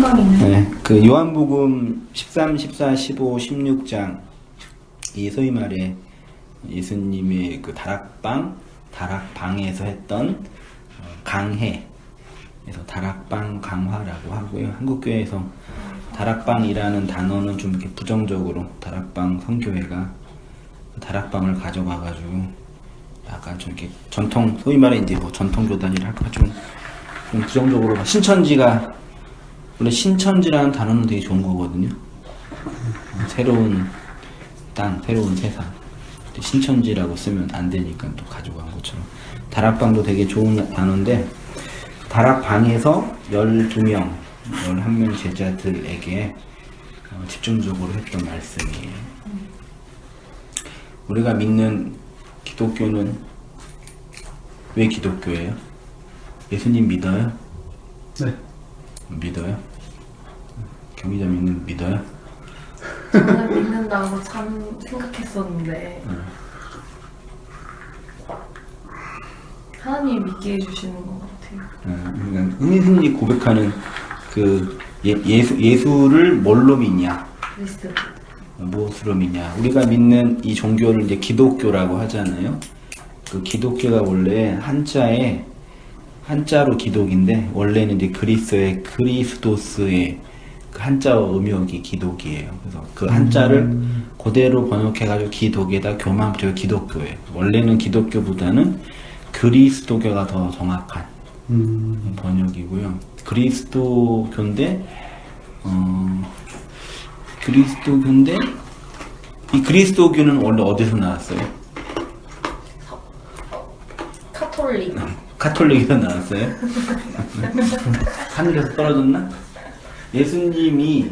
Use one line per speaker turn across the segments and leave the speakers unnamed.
희망이네.
네, 그 요한복음 13, 14, 15, 16장 이 소위 말해 예수님의 그 다락방에서 했던 강해, 그래서 다락방 강화라고 하고요. 한국교회에서 다락방이라는 단어는 좀 이렇게 부정적으로 다락방 선교회가 다락방을 가져가가지고 약간 좀 이렇게 전통, 소위 말해 이제 뭐 전통 교단이랄까 좀 부정적으로 신천지가 원래 신천지라는 단어는 되게 좋은 거거든요. 새로운 땅, 새로운 세상. 신천지라고 쓰면 안 되니까 또 가져간 것처럼. 다락방도 되게 좋은 단어인데, 다락방에서 12명, 11명 제자들에게 집중적으로 했던 말씀이에요. 우리가 믿는 기독교는 왜 기독교예요? 예수님 믿어요?
네.
믿어요? 경기자님은 믿어요?
저는 믿는다고 참 생각했었는데 하나님이 믿게 해주시는 것 같아요.
그러니까 흔히 고백하는 그 예수를 뭘로 믿냐?
그리스도.
무엇으로 믿냐? 우리가 믿는 이 종교를 이제 기독교라고 하잖아요. 그 기독교가 원래 한자로 기독인데 원래는 이제 그리스의 그리스도스의 그 한자어 음역이 기독이에요. 그래서 그 한자를 그대로 번역해가지고 기독에다 교만 붙여 기독교예요. 원래는 기독교보다는 그리스도교가 더 정확한 번역이고요. 그리스도교인데 이 그리스도교는 원래 어디서 나왔어요?
카톨릭.
카톨릭에서 나왔어요? 하늘에서 떨어졌나? 예수님이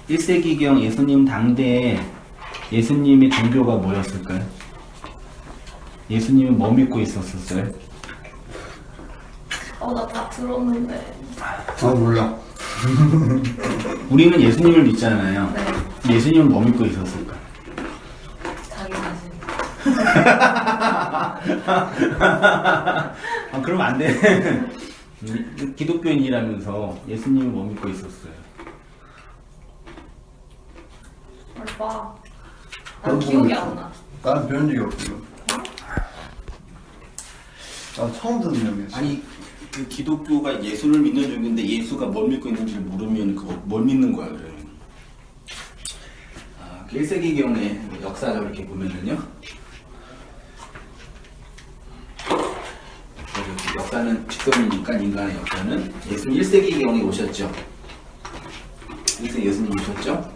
1세기경 예수님 당대에 예수님의 종교가 뭐였을까요? 예수님은 뭐 믿고 있었어요?
나 다 들었는데.
몰라.
우리는 예수님을 믿잖아요.
네.
예수님은 뭐 믿고 있었을까?
자기 자신.
그러면 안 돼. 기독교인이라면서 예수님은 뭐 믿고 있었어요?
얼빠. 난 기억이 안 나.
난 배운 적이 없어요. 나 처음 듣는 내용이었어.
아니 그 기독교가 예수를 믿는 종교인데 예수가 뭘 믿고 있는지를 모르면 그거 뭘 믿는 거야 그래. 1세기경의 역사를 이렇게 보면은요. 역사는 직선이니까 인간의 역사는 예수님 1세기경에 오셨죠. 1세기 예수님 오셨죠.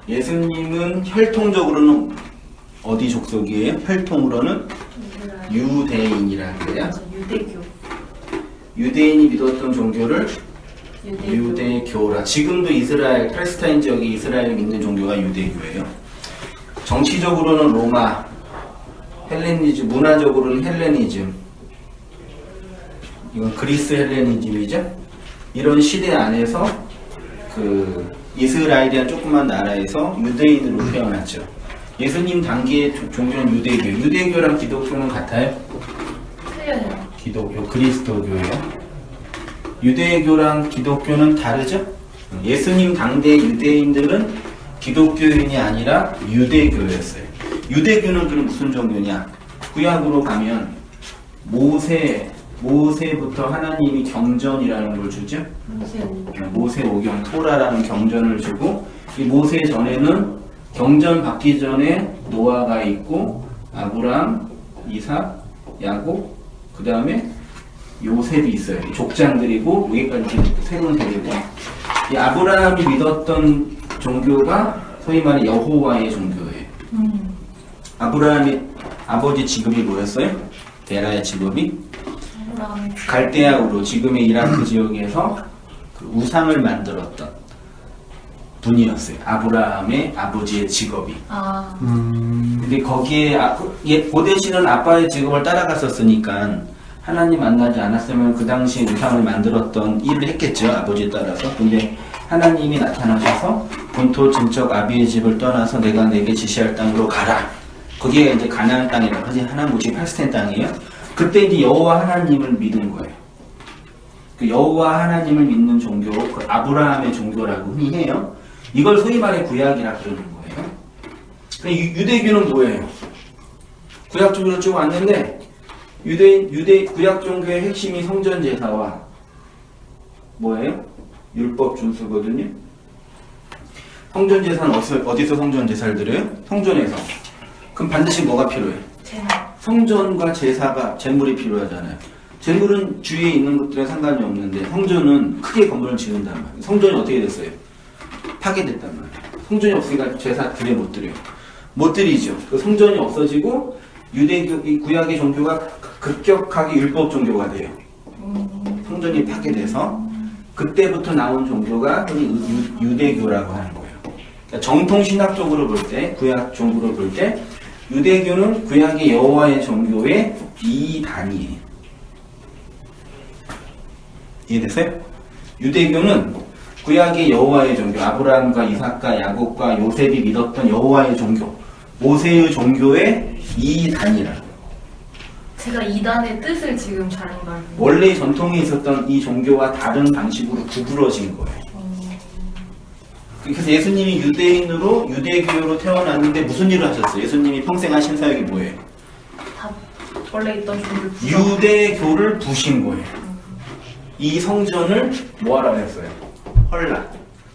예수님은 혈통적으로는 어디 족속이에요? 혈통으로는 유대인이라는 거야.
유대교.
유대인이 믿었던 종교를 유대교라. 지금도 이스라엘, 팔레스타인 지역이 이스라엘 믿는 종교가 유대교예요. 정치적으로는 로마, 헬레니즘, 문화적으로는 헬레니즘. 이건 그리스 헬레니즘이죠. 이런 시대 안에서 그 이스라엘이라는 조그만 나라에서 유대인으로 태어났죠. 예수님 단계의 종교는 유대교. 유대교랑 기독교는 같아요?
틀려요.
기독교, 그리스도교예요. 유대교랑 기독교는 다르죠? 예수님 당대의 유대인들은 기독교인이 아니라 유대교였어요. 유대교는 그럼 무슨 종교냐? 구약으로 가면 모세부터 하나님이 경전이라는 걸 주죠? 모세오경, 토라라는 경전을 주고, 이 모세 전에는 경전 받기 전에 노아가 있고, 아브람, 이삭, 야곱, 그 다음에 요셉이 있어요. 족장들이고 여기까지 새로운 세계고, 이 아브라함이 믿었던 종교가 소위 말해 여호와의 종교예요. 아브라함의 아버지 직업이 뭐였어요? 데라의 직업이 갈대아우로 지금의 이라크 지역에서 그 우상을 만들었던 분이었어요. 아브라함의 아버지의 직업이. 근데 거기에 고대신은 아빠의 직업을 따라갔었으니까 하나님 만나지 않았으면 그 당시 우상을 만들었던 일을 했겠죠. 아버지에 따라서. 근데 하나님이 나타나셔서 본토 진척 아비의 집을 떠나서 내가 내게 지시할 땅으로 가라. 거기가 이제 가나안 땅이라고 하지. 하나님 오직 팔스타인 땅이에요. 그때 이제 여호와 하나님을 믿은 거예요. 그 여호와 하나님을 믿는 종교, 그 아브라함의 종교라고 흔히 해요. 이걸 소위 말해 구약이라 그러는 거예요. 유대교는 뭐예요? 구약 종교로 쭉 왔는데 유대 구약 종교의 핵심이 성전 제사와 뭐예요? 율법 준수거든요. 성전 제사는 어디서 성전 제사를 드려요? 성전에서. 그럼 반드시 뭐가 필요해요?
제사.
성전과 제사가 제물이 필요하잖아요. 제물은 주위에 있는 것들에 상관이 없는데 성전은 크게 건물을 지은단 말이에요. 성전이 어떻게 됐어요? 파괴됐단 말이에요. 성전이 없으니까 제사 드려 못 드려요. 못 드리죠. 그 성전이 없어지고 유대교, 이 구약의 종교가 급격하게 율법 종교가 돼요. 성전이 파괴돼서 그때부터 나온 종교가 흔히 유대교라고 하는 거예요. 그러니까 정통 신학적으로 볼 때, 구약 종교로 볼 때 유대교는 구약의 여호와의 종교의 이단이에요. 이해됐어요? 유대교는 구약의 여호와의 종교, 아브라함과 이삭과 야곱과 요셉이 믿었던 여호와의 종교, 모세의 종교의 이단이라고.
제가 이단의 뜻을 지금 잘못 알고.
원래 전통에 있었던 이 종교와 다른 방식으로 구부러진 거예요. 그래서 예수님이 유대인으로 유대교로 태어났는데 무슨 일을 하셨어요? 예수님이 평생 하신 사역이 뭐예요?
다 원래 있던 종교를
유대교를 부신 거예요. 이 성전을 뭐하라고 했어요? 헐라.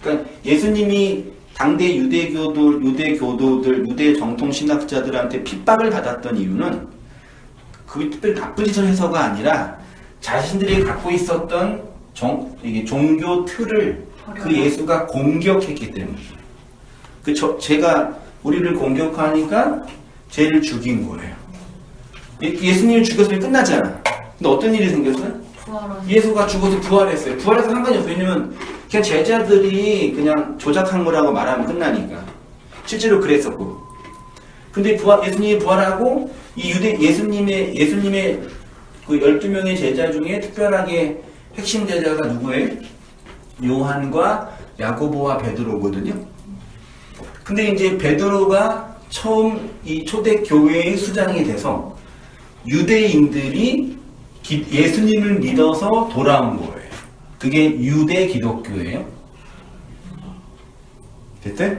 그러니까 예수님이 당대 유대교도들, 유대 정통 신학자들한테 핍박을 받았던 이유는 그 특별히 나쁜 짓을 해서가 아니라 자신들이 갖고 있었던 이게 종교 틀을 그 예수가 공격했기 때문이에요. 제가 우리를 공격하니까 쟤를 죽인 거예요. 예수님을 죽였으면 끝나잖아. 근데 어떤 일이 생겼어요? 예수가 죽어서 부활했어요. 부활해서 상관이 없어요. 왜냐면 그냥 제자들이 그냥 조작한 거라고 말하면 끝나니까. 실제로 그랬었고. 근데 예수님이 부활하고 이 예수님의 그 12명의 제자 중에 특별하게 핵심 제자가 누구예요? 요한과 야고보와 베드로거든요. 근데 이제 베드로가 처음 이 초대 교회의 수장이 돼서 유대인들이 예수님을 믿어서 돌아온 거예요. 그게 유대 기독교예요. 됐어요?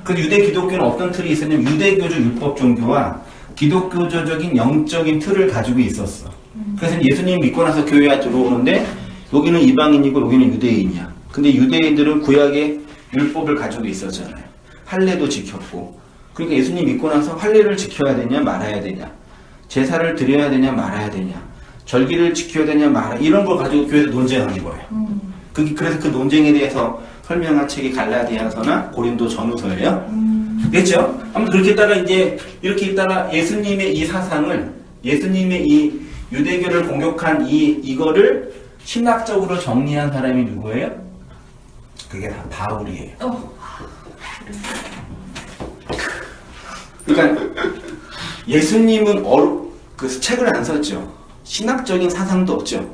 그 유대 기독교는 어떤 틀이 있었냐면 유대교적 율법 종교와 기독교적인 영적인 틀을 가지고 있었어. 그래서 예수님 믿고 나서 교회에 들어오는데 여기는 이방인이고 여기는 유대인이야. 근데 유대인들은 구약의 율법을 가지고 있었잖아요. 할례도 지켰고. 그러니까 예수님 믿고 나서 할례를 지켜야 되냐 말아야 되냐, 제사를 드려야 되냐 말아야 되냐, 절기를 지켜야 되냐 말아야, 이런 걸 가지고 교회에서 논쟁하는 거예요. 그래서 그 논쟁에 대해서 설명한 책이 갈라디아서나 고린도 전후서예요. 됐죠? 아무튼 그렇게 있다가 이제 이렇게 있다가 예수님의 이 사상을, 예수님의 이 유대교를 공격한 이거를 신학적으로 정리한 사람이 누구예요? 그게 다 바울이에요. 그러니까 예수님은 그 책을 안 썼죠. 신학적인 사상도 없죠.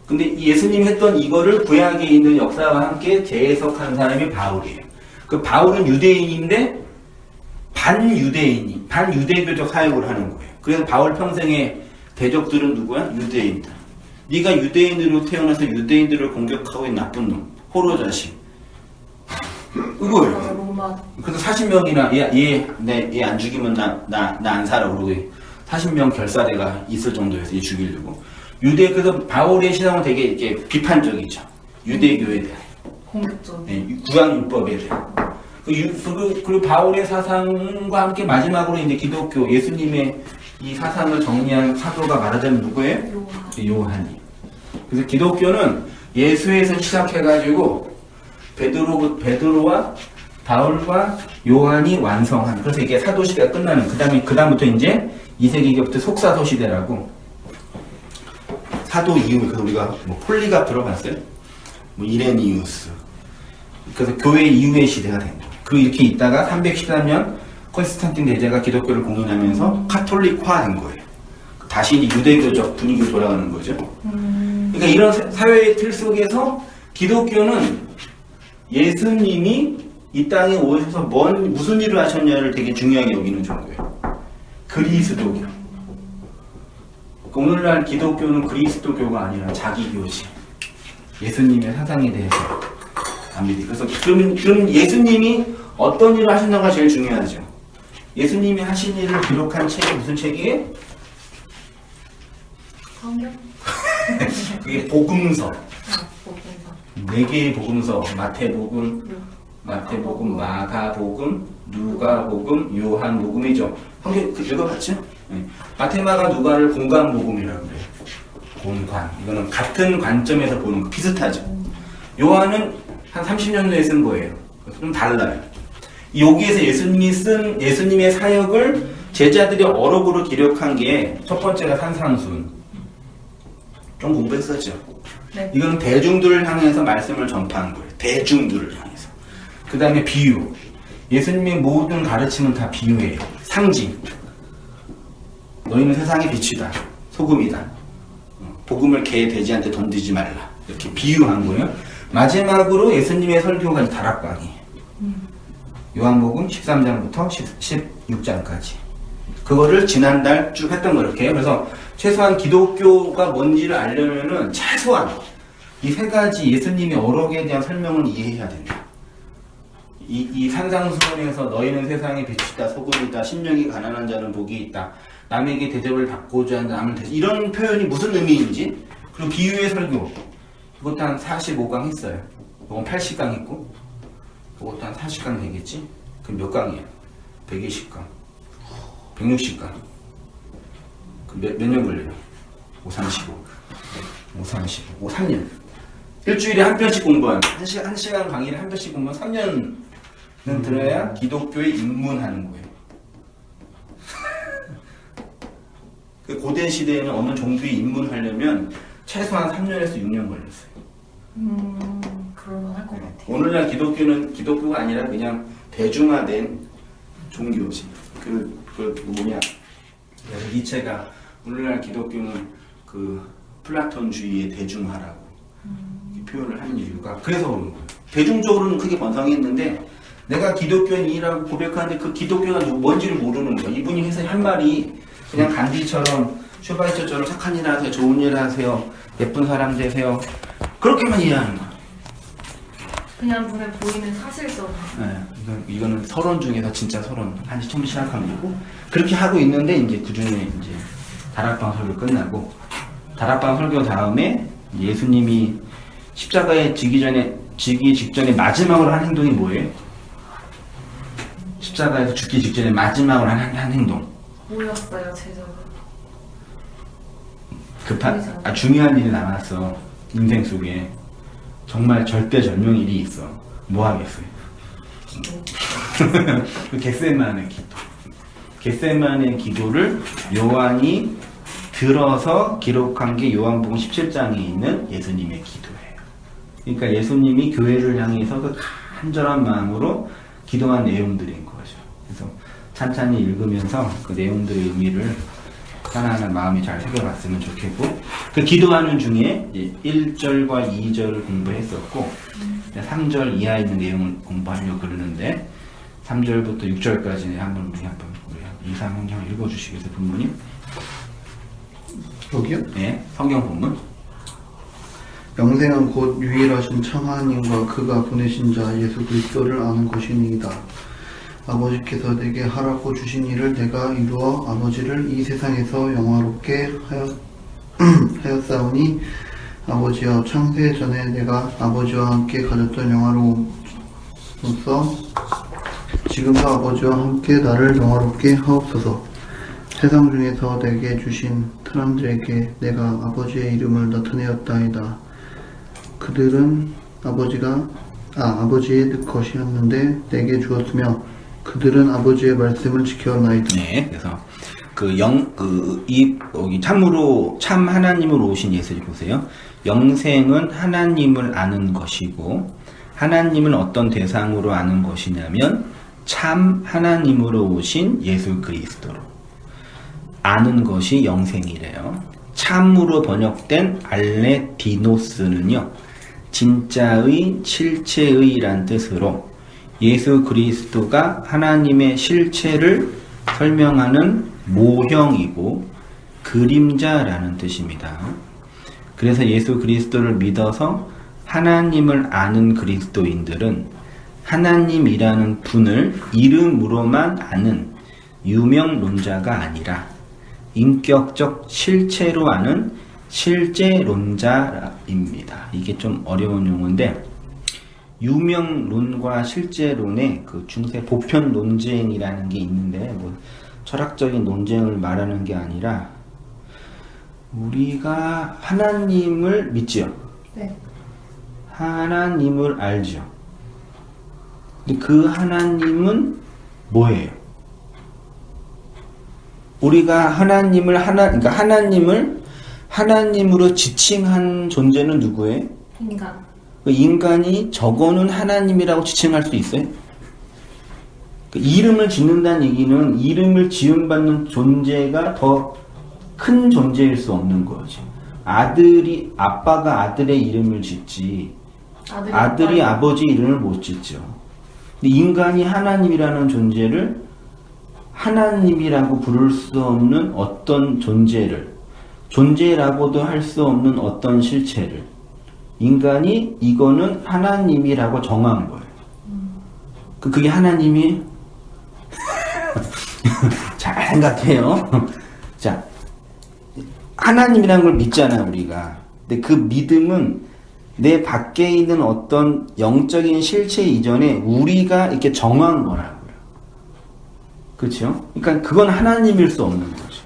근데 예수님이 했던 이거를 구약에 있는 역사와 함께 재해석한 사람이 바울이에요. 그 바울은 유대인인데 반유대교적 사역을 하는 거예요. 그래서 바울 평생의 대적들은 누구야? 유대인들. 네가 유대인으로 태어나서 유대인들을 공격하고 있는 나쁜 놈, 호로 자식. 이거예요. 그래서 40명이나 얘 안 죽이면 나 안 살아 그러고 40명 결사대가 있을 정도에서 얘 죽이려고. 그래서 바울의 신앙은 되게 이렇게 비판적이죠. 유대교에 대한.
공격적.
네, 구약율법에 대한. 그리고 바울의 사상과 함께 마지막으로 이제 기독교, 예수님의 이 사상을 정리한 사도가 말하자면 누구예요? 요한이. 그래서 기독교는 예수에서 시작해가지고 베드로와 바울과 요한이 완성한, 그래서 이게 사도 시대가 끝나는, 그다음부터 이제 2세기부터 속사도 시대라고. 사도 이후, 그래서 우리가 뭐 폴리갑 들어봤어요? 뭐 이레니우스. 그래서 교회 이후의 시대가 된 거예요. 그리고 이렇게 있다가 313년 콘스탄틴 대제가 기독교를 공인하면서 카톨릭화 된 거예요. 다시 유대교적 분위기로 돌아가는 거죠. 그러니까 이런 사회의 틀 속에서 기독교는 예수님이 이 땅에 오셔서 무슨 일을 하셨냐를 되게 중요하게 여기는 종교예요. 그리스도교. 오늘날 기독교는 그리스도교가 아니라 자기교지. 예수님의 사상에 대해서 안 믿어요. 그래서 그럼 예수님이 어떤 일을 하셨는가 제일 중요하죠. 예수님이 하신 일을 기록한 책이 무슨 책이에요?
성경?
그게 복음서.
복음서.
4개의 복음서. 마태복음, 마가복음, 누가복음, 요한복음이죠. 성경 읽어봤죠? 네. 마태, 마가, 누가를 공관복음이라고 그래요. 공관. 이거는 같은 관점에서 보는 거 비슷하죠. 요한은 한 30년 후에 쓴 거예요. 좀 달라요. 여기에서 예수님의 사역을 제자들이 어록으로 기록한 게 첫 번째가 산상순. 좀 공부했었죠.
네.
이건 대중들을 향해서 말씀을 전파한 거예요. 대중들을 향해서. 그 다음에 비유. 예수님의 모든 가르침은 다 비유예요. 상징. 너희는 세상의 빛이다. 소금이다. 복음을 개 돼지한테 던지지 말라. 이렇게 비유한 거예요. 마지막으로 예수님의 설교가 다락방이에요. 요한복음 13장부터 16장까지. 그거를 지난달 쭉 했던 거 이렇게. 그래서 최소한 기독교가 뭔지를 알려면은 최소한 이 3가지 예수님의 어록에 대한 설명을 이해해야 된다. 이 산상수훈에서 너희는 세상의 빛이다, 소금이다, 심령이 가난한 자는 복이 있다, 남에게 대접을 받고자 하는 남을 대접, 이런 표현이 무슨 의미인지, 그리고 비유의 설교, 그것도 한 45강 했어요. 이건 80강 했고, 그것도 한 40강 되겠지? 그럼 몇 강이에요? 120강, 160강. 몇 년 걸려요? 5, 3년. 일주일에 한 편씩 공부하는, 한 시간 강의를 한 편씩 공부하면 3년은 들어야 기독교에 입문하는 거예요. 그 고대 시대에는 어느 종교에 입문하려면 최소한 3년에서 6년 걸렸어요.
그럴만할 것 같아요.
오늘날 기독교는 기독교가 아니라 그냥 대중화된 종교지. 그 뭐냐? 니체가 오늘날 기독교는 그 플라톤주의의 대중화라고 표현을 하는 이유가 그래서 그런 거예요. 대중적으로는 크게 번성했는데 내가 기독교인이라고 고백하는데 그 기독교가 뭔지를 모르는 거야. 이분이 해서 한 말이 그냥 간디처럼 슈바이처처럼 착한 일 하세요, 좋은 일 하세요, 예쁜 사람 되세요, 그렇게만 이해하는 거야.
그냥 눈에 보이는 사실적.
네, 이거는 서론 중에서 진짜 서론 한지 처음 시작한 거고 그렇게 하고 있는데 이제 그 중에 이제 다락방 설교 끝나고 다락방 설교 다음에 예수님이 십자가에 지기 직전에 마지막으로 한 행동이 뭐예요? 십자가에서 죽기 직전에 마지막으로 한 행동.
뭐였어요, 제자가?
중요한 일이 남았어. 인생 속에. 정말 절대절명 일이 있어. 뭐 하겠어요? 그 겟세마네 기도. 겟세마네 기도를 요한이 들어서 기록한 게 요한복음 17장에 있는 예수님의 기도예요. 그러니까 예수님이 교회를 향해서 그 간절한 마음으로 기도한 내용들인 거죠. 그래서 찬찬히 읽으면서 그 내용들의 의미를 하나하나 마음이 잘 새겨봤으면 좋겠고, 그 기도하는 중에 1절과 2절을 공부했었고 3절 이하에 있는 내용을 공부하려고 그러는데 3절부터 6절까지 우리 이상 성경 읽어주시겠어요, 본문님?
여기요?
네, 성경 본문.
영생은 곧 유일하신 참 하나님과 그가 보내신 자 예수 그리스도를 아는 것이니이다. 아버지께서 내게 하라고 주신 일을 내가 이루어 아버지를 이 세상에서 영화롭게 하였사오니 아버지여 창세 전에 내가 아버지와 함께 가졌던 영화로움으로써 지금도 아버지와 함께 나를 영화롭게 하옵소서. 세상 중에서 내게 주신 사람들에게 내가 아버지의 이름을 나타내었다이다. 그들은 아버지의 것이었는데 내게 주었으며 그들은 아버지의 말씀을 지켜나이다.
네, 그래서 여기 참으로 참 하나님으로 오신 예수를 보세요. 영생은 하나님을 아는 것이고, 하나님은 어떤 대상으로 아는 것이냐면 참 하나님으로 오신 예수 그리스도로 아는 것이 영생이래요. 참으로 번역된 알레디노스는요, 진짜의, 실체의란 뜻으로 예수 그리스도가 하나님의 실체를 설명하는 모형이고 그림자라는 뜻입니다. 그래서 예수 그리스도를 믿어서 하나님을 아는 그리스도인들은 하나님이라는 분을 이름으로만 아는 유명론자가 아니라 인격적 실체로 아는 실제론자입니다. 이게 좀 어려운 용어인데, 유명론과 실제론의 그 중세 보편 논쟁이라는 게 있는데, 뭐 철학적인 논쟁을 말하는 게 아니라, 우리가 하나님을 믿지요.
네.
하나님을 알죠. 근데 그 하나님은 뭐예요? 우리가 그러니까 하나님을 하나님으로 지칭한 존재는 누구예요?
인간.
그 인간이 저거는 하나님이라고 지칭할 수 있어요? 그 이름을 짓는다는 얘기는 이름을 지음받는 존재가 더 큰 존재일 수 없는 거죠. 아빠가 아들의 이름을 짓지 아들이 아버지 이름을 못 짓죠. 근데 인간이 하나님이라는 존재를 하나님이라고 부를 수 없는 어떤 존재라고도 할 수 없는 어떤 실체를 인간이 이거는 하나님이라고 정한 거예요. 그게 하나님이 잘 생각해요. 자, 하나님이라는 걸 믿잖아 우리가. 근데 그 믿음은 내 밖에 있는 어떤 영적인 실체 이전에 우리가 이렇게 정한 거라고요. 그렇죠? 그러니까 그건 하나님일 수 없는 거죠.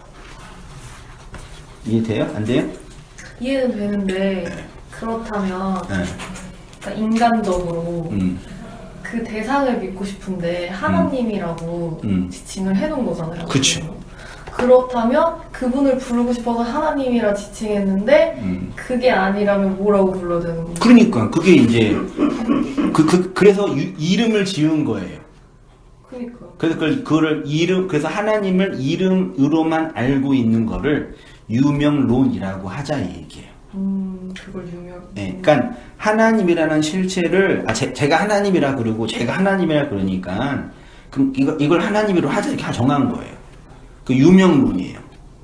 이해돼요? 안 돼요?
이해는 되는데, 그렇다면
네.
그러니까 인간적으로 그 대상을 믿고 싶은데 하나님이라고 지칭을 해놓은 거잖아요.
그쵸.
그렇다면 그분을 부르고 싶어서 하나님이라 지칭했는데 그게 아니라면 뭐라고 불러야 되는 거예요?
그러니까 그게 이제 그래서 이름을 지은 거예요.
그러니까.
그래서 그래서 하나님을 이름으로만 알고 있는 거를 유명론이라고 하자 이 얘기예요.
그걸 유명.
네, 그러니까 하나님이라는 실체를 제가 하나님이라 그러고 제가 하나님이라 그러니까 그럼 이걸 하나님으로 하자 이렇게 정한 거예요. 그 유명론이에요.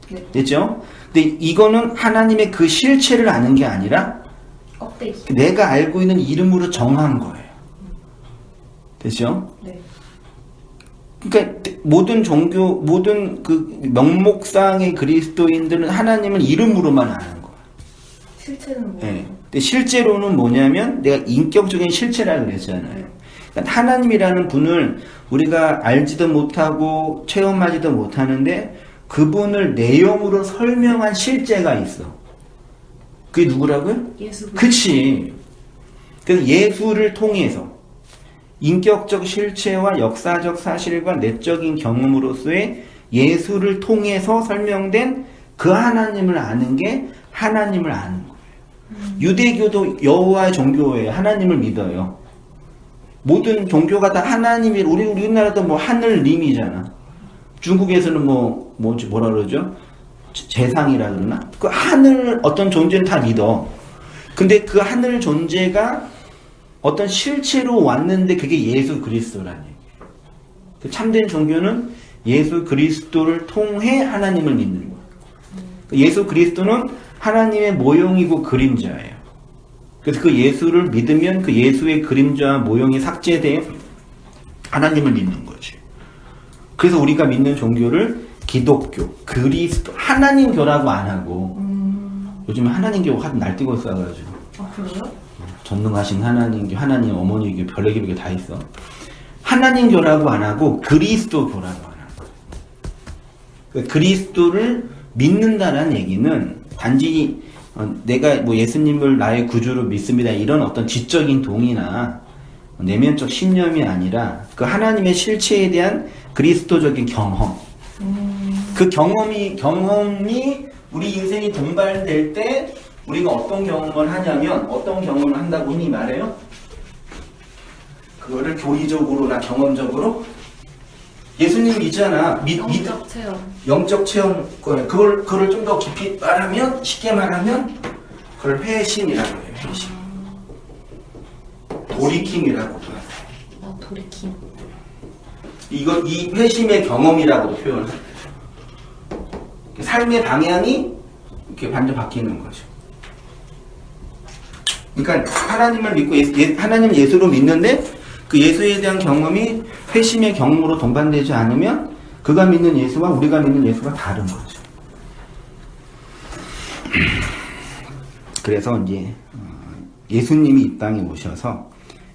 네.
됐죠? 근데 이거는 하나님의 그 실체를 아는 게 아니라
껍데기.
내가 알고 있는 이름으로 정한 거예요. 됐죠?
네.
그러니까 모든 종교, 모든 그 명목상의 그리스도인들은 하나님을 이름으로만 아는 거예요.
실체는 뭐예요?
네. 근데 실제로는 뭐냐면 내가 인격적인 실체라 그랬잖아요. 그러니까 하나님이라는 분을 우리가 알지도 못하고 체험하지도 못하는데 그분을 내용으로 설명한 실제가 있어. 그게 누구라고요?
예수.
그치. 그래서 예수를 통해서 인격적 실체와 역사적 사실과 내적인 경험으로서의 예수를 통해서 설명된 그 하나님을 아는 게 하나님을 아는 거예요. 유대교도 여호와의 종교예요. 하나님을 믿어요. 모든 종교가 다 하나님이 우리나라도 뭐 하늘님이잖아. 중국에서는 뭐라 그러죠? 재상이라 그러나? 그 하늘 어떤 존재는 다 믿어. 근데 그 하늘 존재가 어떤 실체로 왔는데 그게 예수 그리스도라는 얘기예요. 그 참된 종교는 예수 그리스도를 통해 하나님을 믿는 거예요. 예수 그리스도는 하나님의 모형이고 그림자예요. 그래서 그 예수를 믿으면 그 예수의 그림자와 모형이 삭제돼 하나님을 믿는 거지. 그래서 우리가 믿는 종교를 기독교, 그리스도, 하나님교라고 안 하고 요즘 하나님교 하도 날뛰고 있어가지고.
아 그래요?
전능하신 하나님교, 하나님 어머니교, 별의별 게 다 있어. 하나님교라고 안 하고 그리스도교라고 하는 거예요. 그리스도를 믿는다는 얘기는 단지 내가 뭐 예수님을 나의 구주로 믿습니다 이런 어떤 지적인 동의나 내면적 신념이 아니라 그 하나님의 실체에 대한 그리스도적인 경험. 그 경험이 우리 인생이 분발될 때 우리가 어떤 경험을 하냐면 어떤 경험을 한다고 흔히 말해요? 그거를 교리적으로나 경험적으로 예수님 있잖아.
영적 체험.
영적 체험 그걸 좀 더 깊이 말하면 쉽게 말하면 그걸 회심이라고 해요. 회심. 돌이킴이라고도 하죠.
아 돌이킴.
이 회심의 경험이라고도 표현을 해요. 삶의 방향이 이렇게 완전 바뀌는 거죠. 그러니까 하나님을 믿고 하나님 예수로 믿는데 그 예수에 대한 경험이 회심의 경험으로 동반되지 않으면 그가 믿는 예수와 우리가 믿는 예수가 다른 거죠. 그래서 이제 예수님이 이 땅에 오셔서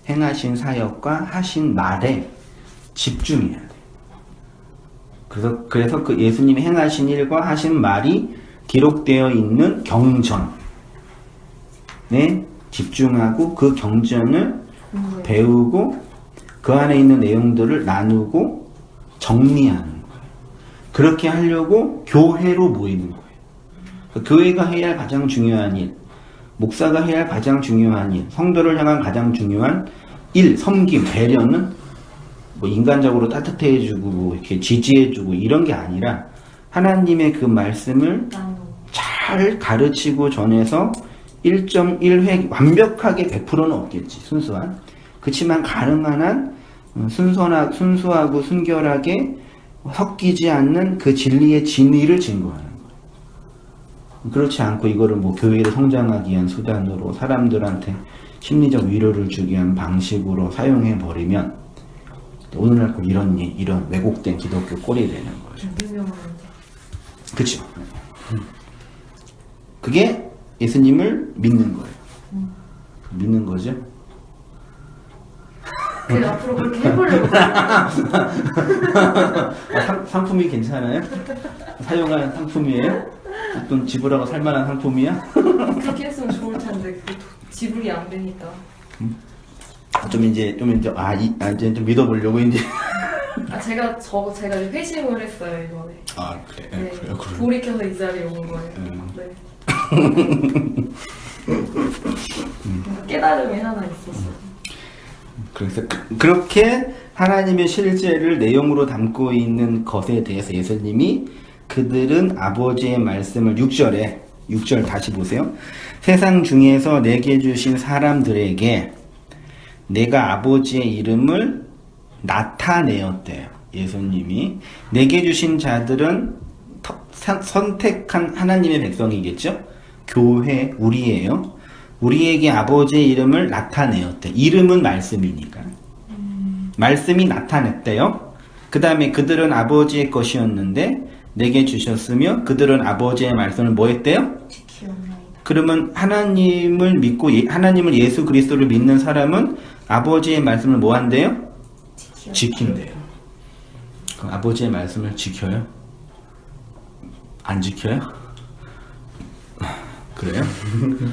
행하신 사역과 하신 말에 집중해야 돼요. 그래서 그 예수님이 행하신 일과 하신 말이 기록되어 있는 경전에 집중하고 그 경전을 배우고 그 안에 있는 내용들을 나누고 정리하는 거예요. 그렇게 하려고 교회로 모이는 거예요. 교회가 해야 할 가장 중요한 일, 목사가 해야 할 가장 중요한 일, 성도를 향한 가장 중요한 일, 섬김, 배려는 뭐 인간적으로 따뜻해주고 뭐 이렇게 지지해주고 이런 게 아니라 하나님의 그 말씀을 잘 가르치고 전해서 1.1회 완벽하게 100%는 없겠지, 순수한. 그렇지만 가능한 한 순수하고 순결하게 섞이지 않는 그 진리의 진리를 증거하는 거예요. 그렇지 않고 이거를 뭐 교회를 성장하기 위한 수단으로 사람들한테 심리적 위로를 주기 위한 방식으로 사용해 버리면 오늘날 꼭 이런 왜곡된 기독교 꼴이 되는 거죠. 그렇죠. 그게 예수님을 믿는 거예요. 믿는 거죠.
앞으로 그렇게 해보려고.
상품이 괜찮아요? 사용할 상품이에요? 어떤 지불하고 살만한 상품이야?
그렇게 했으면 좋을 텐데 지불이 안 되니까.
이제 좀 믿어보려고 이제.
제가 회심을 했어요 이번에.
아 그래.
네.
그래요.
돌이켜서 이 자리에 온 거예요. 네. 깨달음이 하나 있었어요.
그래서 그렇게 하나님의 실제를 내용으로 담고 있는 것에 대해서 예수님이 그들은 아버지의 말씀을 6절 다시 보세요. 세상 중에서 내게 주신 사람들에게 내가 아버지의 이름을 나타내었대요. 예수님이 내게 주신 자들은 선택한 하나님의 백성이겠죠. 교회 우리예요. 우리에게 아버지의 이름을 나타내었대. 이름은 말씀이니까. 말씀이 나타냈대요. 그 다음에 그들은 아버지의 것이었는데 내게 주셨으며 그들은 아버지의 말씀을 뭐 했대요?
지키옵나이다.
그러면 하나님을 믿고 하나님을 예수 그리스도를 믿는 사람은 아버지의 말씀을 뭐 한대요? 지킨대요. 그럼 아버지의 말씀을 지켜요? 안 지켜요? 그래요?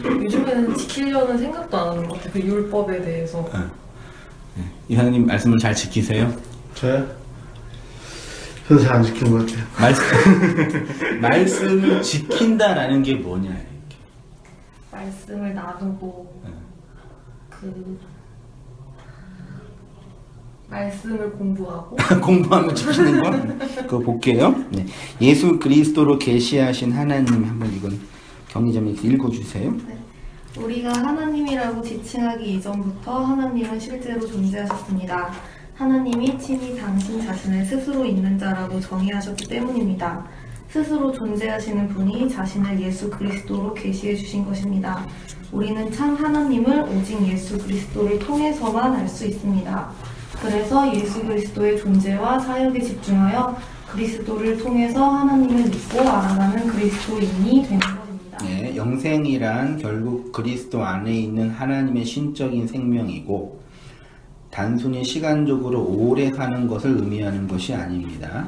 요즘에는 지키려는 생각도 안 하는 것 같아요. 그 율법에 대해서.
이사님 말씀을 잘 지키세요?
저요? 저도 잘 안 지킨 것 같아요.
말씀을 지킨다라는 게 뭐냐 이렇게.
말씀을 나누고 말씀을 공부하고
공부하면 지키는 거? 그거 볼게요. 네. 예수 그리스도로 계시하신 하나님 한번 이건 경리점에 읽어주세요.
네. 우리가 하나님이라고 지칭하기 이전부터 하나님은 실제로 존재하셨습니다. 하나님이 친히 당신 자신을 스스로 있는 자라고 정의하셨기 때문입니다. 스스로 존재하시는 분이 자신을 예수 그리스도로 계시해 주신 것입니다. 우리는 참 하나님을 오직 예수 그리스도를 통해서만 알 수 있습니다. 그래서 예수 그리스도의 존재와 사역에 집중하여 그리스도를 통해서 하나님을 믿고 알아가는 그리스도인이 되는 것입니다.
네, 영생이란 결국 그리스도 안에 있는 하나님의 신적인 생명이고 단순히 시간적으로 오래 사는 것을 의미하는 것이 아닙니다.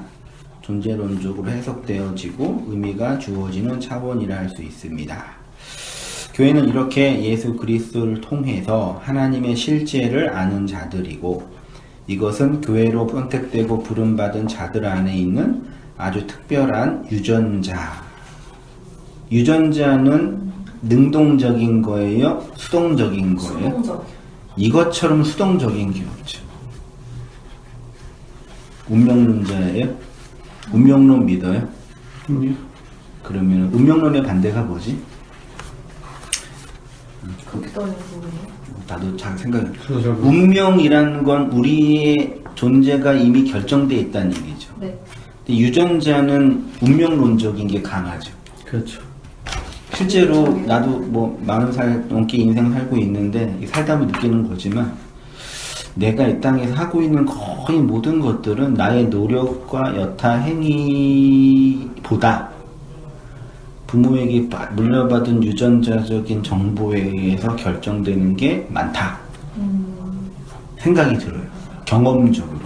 존재론적으로 해석되어지고 의미가 주어지는 차원이라 할 수 있습니다. 교회는 이렇게 예수 그리스도를 통해서 하나님의 실제를 아는 자들이고 이것은 교회로 선택되고 부름받은 자들 안에 있는 아주 특별한 유전자. 유전자는 능동적인 거예요? 수동적인 거예요?
수동적.
이것처럼 수동적인 게 없죠. 운명론자예요? 운명론 믿어요? 그러면 운명론의 반대가 뭐지?
어떤 부분이요?
나도 잘 생각해. 운명이라는 건 우리의 존재가 이미 결정되어 있다는 얘기죠.
네.
근데 유전자는 운명론적인 게 강하죠.
그렇죠.
실제로 나도 뭐 40살 넘게 인생 살고 있는데 살다 보면 느끼는 거지만 내가 이 땅에서 하고 있는 거의 모든 것들은 나의 노력과 여타 행위보다 부모에게 물려받은 유전자적인 정보에 의해서 결정되는 게 많다 생각이 들어요. 경험적으로.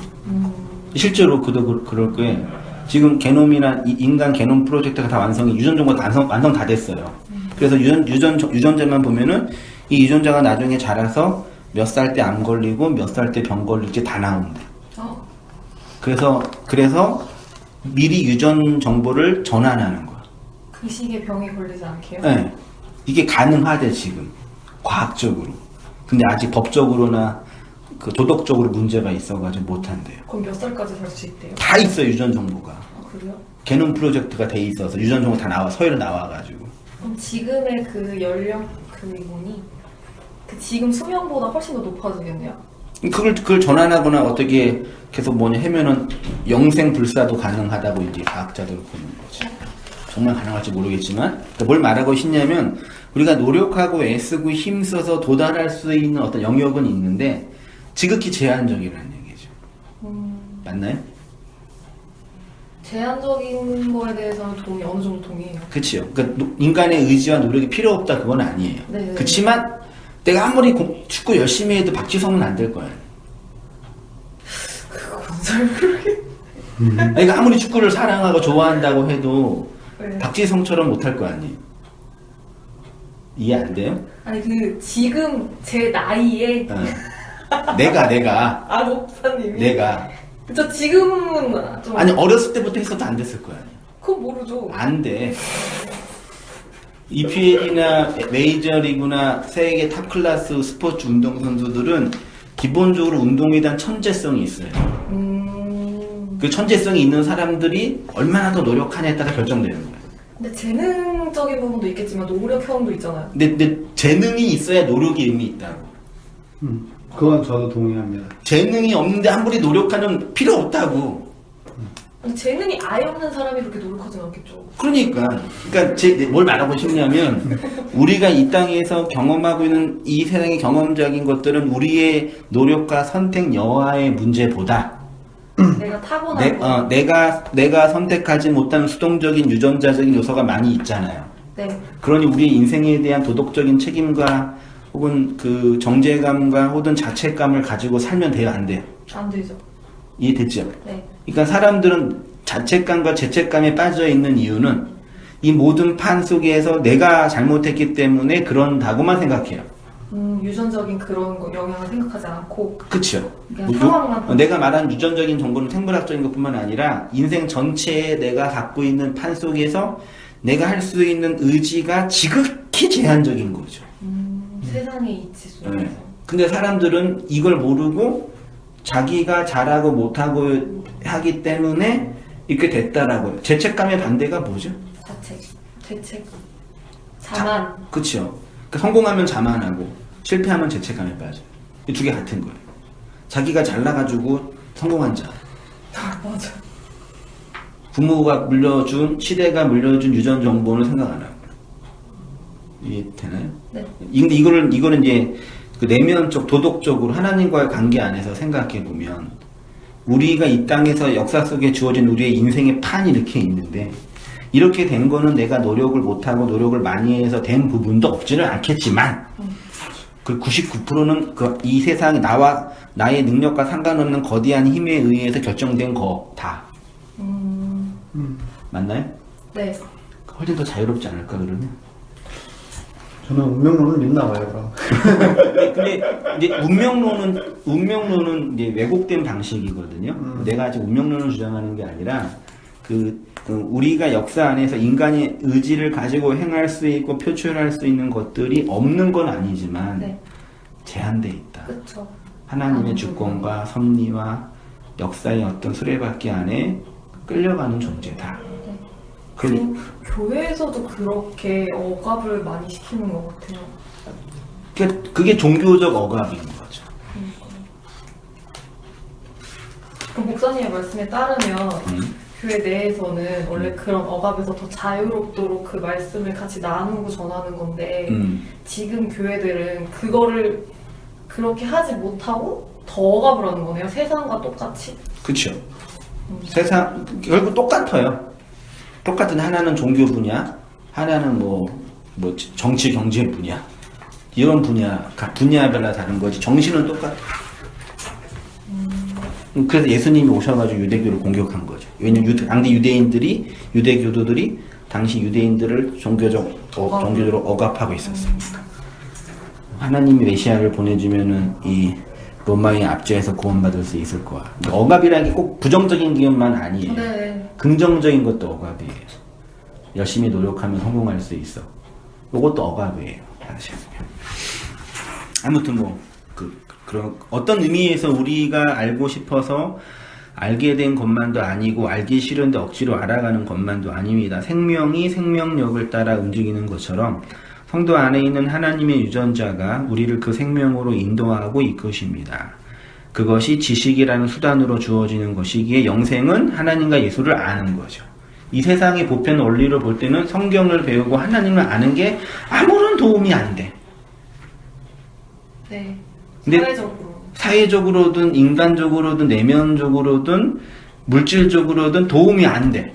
실제로 그럴 거예요. 지금 게놈이나 인간 게놈 프로젝트가 다 완성이 유전 정보가 완성 다 됐어요. 그래서 유전자만 보면은 이 유전자가 나중에 자라서 몇 살 때 암 걸리고 몇 살 때 병 걸릴지 다 나온대. 그래서 미리 유전 정보를 전환하는 거야.
그 시기에 병이 걸리지 않게요?
네. 이게 가능하대 지금 과학적으로. 근데 아직 법적으로나 그 도덕적으로 문제가 있어가지고 못한대요.
그럼 몇 살까지 살 수 있대요?
다 있어요 유전 정보가.
그래요?
게놈 프로젝트가 돼 있어서 유전 정보 다 나와 서열에 나와가지고.
그럼 지금의 그 연령 그 이분이 그 지금 수명보다 훨씬 더 높아지겠네요?
그걸 전환하거나 어떻게 계속 하면은 영생 불사도 가능하다고 이제 과학자들 보는 거지. 정말 가능할지 모르겠지만 그러니까 뭘 말하고 싶냐면 우리가 노력하고 애쓰고 힘써서 도달할 수 있는 어떤 영역은 있는데 지극히 제한적이라는 얘기죠. 맞나요?
제한적인 거에 대해서는 어느 정도 동의해요.
그렇죠. 그러니까 인간의 의지와 노력이 필요 없다 그건 아니에요.
네네.
그렇지만 내가 아무리 축구 열심히 해도 박지성은 안 될 거야.
그건 잘 모르겠네.
그러니까 아무리 축구를 사랑하고 좋아한다고 해도
네.
박지성처럼 못할 거 아니에요. 이해 안 돼요?
아니 지금 제 나이에
내가
목사님이
내가
저 지금은 좀
아니 어렸을 때부터 했어도 안 됐을 거야.
그건 모르죠.
안 돼. EPL이나 메이저리그나 세계 탑클래스 스포츠 운동선수들은 기본적으로 운동에 대한 천재성이 있어요. 그 천재성이 있는 사람들이 얼마나 더 노력하냐에 따라 결정되는 거예요.
근데 재능적인 부분도 있겠지만 노력형도 있잖아요.
근데 재능이 있어야 노력이 의미 있다고.
그건 저도 동의합니다.
재능이 없는데 아무리 노력하는 필요 없다고.
근데 재능이 아예 없는 사람이 그렇게 노력하진 않겠죠.
그러니까 뭘 말하고 싶냐면 우리가 이 땅에서 경험하고 있는 이 세상의 경험적인 것들은 우리의 노력과 선택 여하의 문제보다
내가 타고난
내가 선택하지 못한 수동적인 유전자적인 요소가 많이 있잖아요.
네.
그러니 우리 인생에 대한 도덕적인 책임과 혹은 그 정제감과 혹은 자책감을 가지고 살면 돼요, 안 돼요?
안 되죠.
이해됐죠?
네.
그러니까 사람들은 자책감과 죄책감에 빠져 있는 이유는 이 모든 판 속에서 내가 잘못했기 때문에 그런다고만 생각해요.
유전적인 그런 거 영향을 생각하지 않고
그쵸?
그냥 상황만
내가 말한 유전적인 정보는 생물학적인 것뿐만 아니라 인생 전체에 내가 갖고 있는 판 속에서 내가 할 수 있는 의지가 지극히 제한적인 거죠.
세상의 이치 속에서.
네. 근데 사람들은 이걸 모르고 자기가 잘하고 못하고 하기 때문에 이렇게 됐다라고요. 죄책감의 반대가 뭐죠?
죄책, 자만.
그쵸. 그러니까 성공하면 자만하고 실패하면 죄책감에 빠져. 이 두 개 같은 거예요. 자기가 잘나가지고 성공한 자.
맞아.
부모가 물려준, 시대가 물려준 유전 정보는 생각 안 하고. 이해되나요?
네.
근데 이거는 이제 그 내면적 도덕적으로 하나님과의 관계 안에서 생각해 보면 우리가 이 땅에서 역사 속에 주어진 우리의 인생의 판이 이렇게 있는데 이렇게 된 거는 내가 노력을 못하고 노력을 많이 해서 된 부분도 없지는 않겠지만 그 99%는 이 세상에 나의 능력과 상관없는 거대한 힘에 의해서 결정된 거다. 맞나요?
네.
훨씬 더 자유롭지 않을까 그러면?
저는 운명론을 믿나 봐요, 그럼.
근데 이제 운명론은 이제 왜곡된 방식이거든요. 내가 아직 운명론을 주장하는 게 아니라 우리가 역사 안에서 인간의 의지를 가지고 행할 수 있고 표출할 수 있는 것들이 없는 건 아니지만
네.
제한돼 있다.
그쵸.
하나님의 주권과 섭리와 역사의 어떤 수레바퀴 안에 끌려가는 존재다.
교회에서도 그렇게 억압을 많이 시키는 것 같아요.
그게 종교적 억압인 거죠.
그럼 목사님의 말씀에 따르면 교회 내에서는 원래 그런 억압에서 더 자유롭도록 그 말씀을 같이 나누고 전하는 건데 지금 교회들은 그거를 그렇게 하지 못하고 더 억압을 하는 거네요. 세상과 똑같이.
그렇죠. 세상 결국 똑같아요. 똑같은 하나는 종교 분야, 하나는 뭐 정치 경제 분야 이런 분야 각 분야별로 다른 거지 정신은 똑같아. 그래서 예수님이 오셔가지고 유대교를 공격한 거죠. 왜냐면 당시 유대교도들이 당시 유대인들을 종교적으로 억압하고 있었으니까. 하나님이 메시아를 보내주면은 이 로마의 압제에서 구원받을 수 있을 거야. 억압이라는 게 꼭 부정적인 기업만 아니에요.
네.
긍정적인 것도 억압이에요. 열심히 노력하면 성공할 수 있어. 이것도 억압이에요. 사실. 아무튼 그런 어떤 의미에서 우리가 알고 싶어서 알게 된 것만도 아니고 알기 싫은데 억지로 알아가는 것만도 아닙니다. 생명이 생명력을 따라 움직이는 것처럼 성도 안에 있는 하나님의 유전자가 우리를 그 생명으로 인도하고 이끄십니다. 그것이 지식이라는 수단으로 주어지는 것이기에 영생은 하나님과 예수를 아는 거죠. 이 세상의 보편 원리를 볼 때는 성경을 배우고 하나님을 아는 게 아무런 도움이 안 돼.
네.
근데 사회적으로든 인간적으로든 내면적으로든 물질적으로든 도움이 안 돼.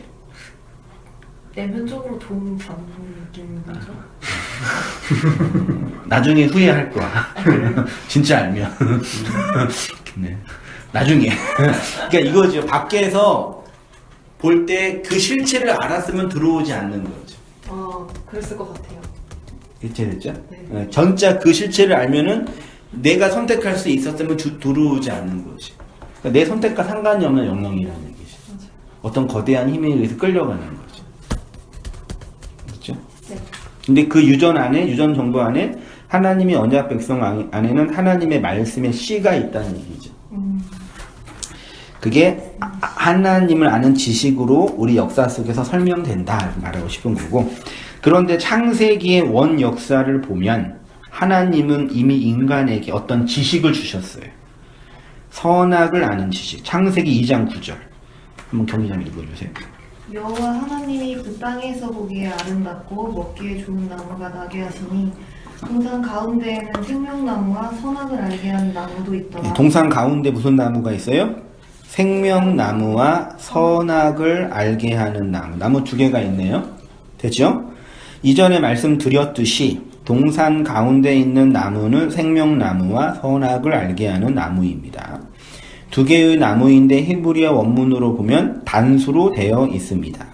내면적으로 도움 받는 느낌인 거죠?
나중에 후회할 거야. 진짜 알면. 네. 나중에. 그러니까 이거죠. 밖에서 볼 때 그 실체를 알았으면 들어오지 않는 거죠.
그랬을 것 같아요.
일체됐죠?
네.
전자 그 실체를 알면은 내가 선택할 수 있었으면 들어오지 않는 거지. 그러니까 내 선택과 상관이 없는 영역이라는 얘기죠.
맞아요.
어떤 거대한 힘에 의해서 끌려가는 거죠. 그렇죠?
네.
근데 그 유전 정보 안에 하나님의 언약 백성 안에는 하나님의 말씀의 씨가 있다는 얘기죠. 그게 하나님을 아는 지식으로 우리 역사 속에서 설명된다 말하고 싶은 거고, 그런데 창세기의 원 역사를 보면 하나님은 이미 인간에게 어떤 지식을 주셨어요. 선악을 아는 지식. 창세기 2장 9절. 한번 경기장 읽어주세요.
여호와 하나님이 그 땅에서 보기에 아름답고 먹기에 좋은 나무가 나게 하시니 동산 가운데에는 생명나무와 선악을 알게 하는 나무도 있더라.
동산 가운데 무슨 나무가 있어요? 생명나무와 선악을 알게 하는 나무. 나무 두 개가 있네요. 됐죠? 이전에 말씀드렸듯이 동산 가운데 있는 나무는 생명나무와 선악을 알게 하는 나무입니다. 두 개의 나무인데 히브리어 원문으로 보면 단수로 되어 있습니다.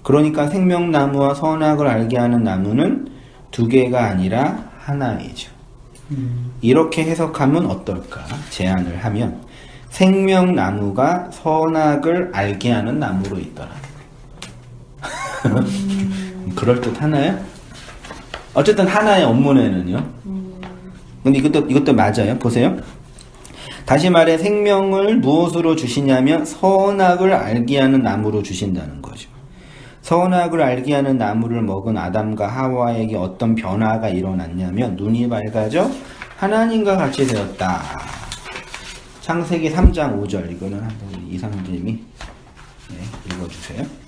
그러니까 생명나무와 선악을 알게 하는 나무는 두 개가 아니라 하나이죠. 이렇게 해석하면 어떨까? 제안을 하면 생명나무가 선악을 알게 하는 나무로 있더라. 그럴듯하나요? 어쨌든 하나의 원문에는요. 근데 이것도 맞아요. 보세요. 다시 말해 생명을 무엇으로 주시냐면 선악을 알게 하는 나무로 주신다는 거죠. 선악을 알게 하는 나무를 먹은 아담과 하와에게 어떤 변화가 일어났냐면 눈이 밝아져 하나님과 같이 되었다. 창세기 3장 5절. 이거는 한번 이상님이 읽어주세요.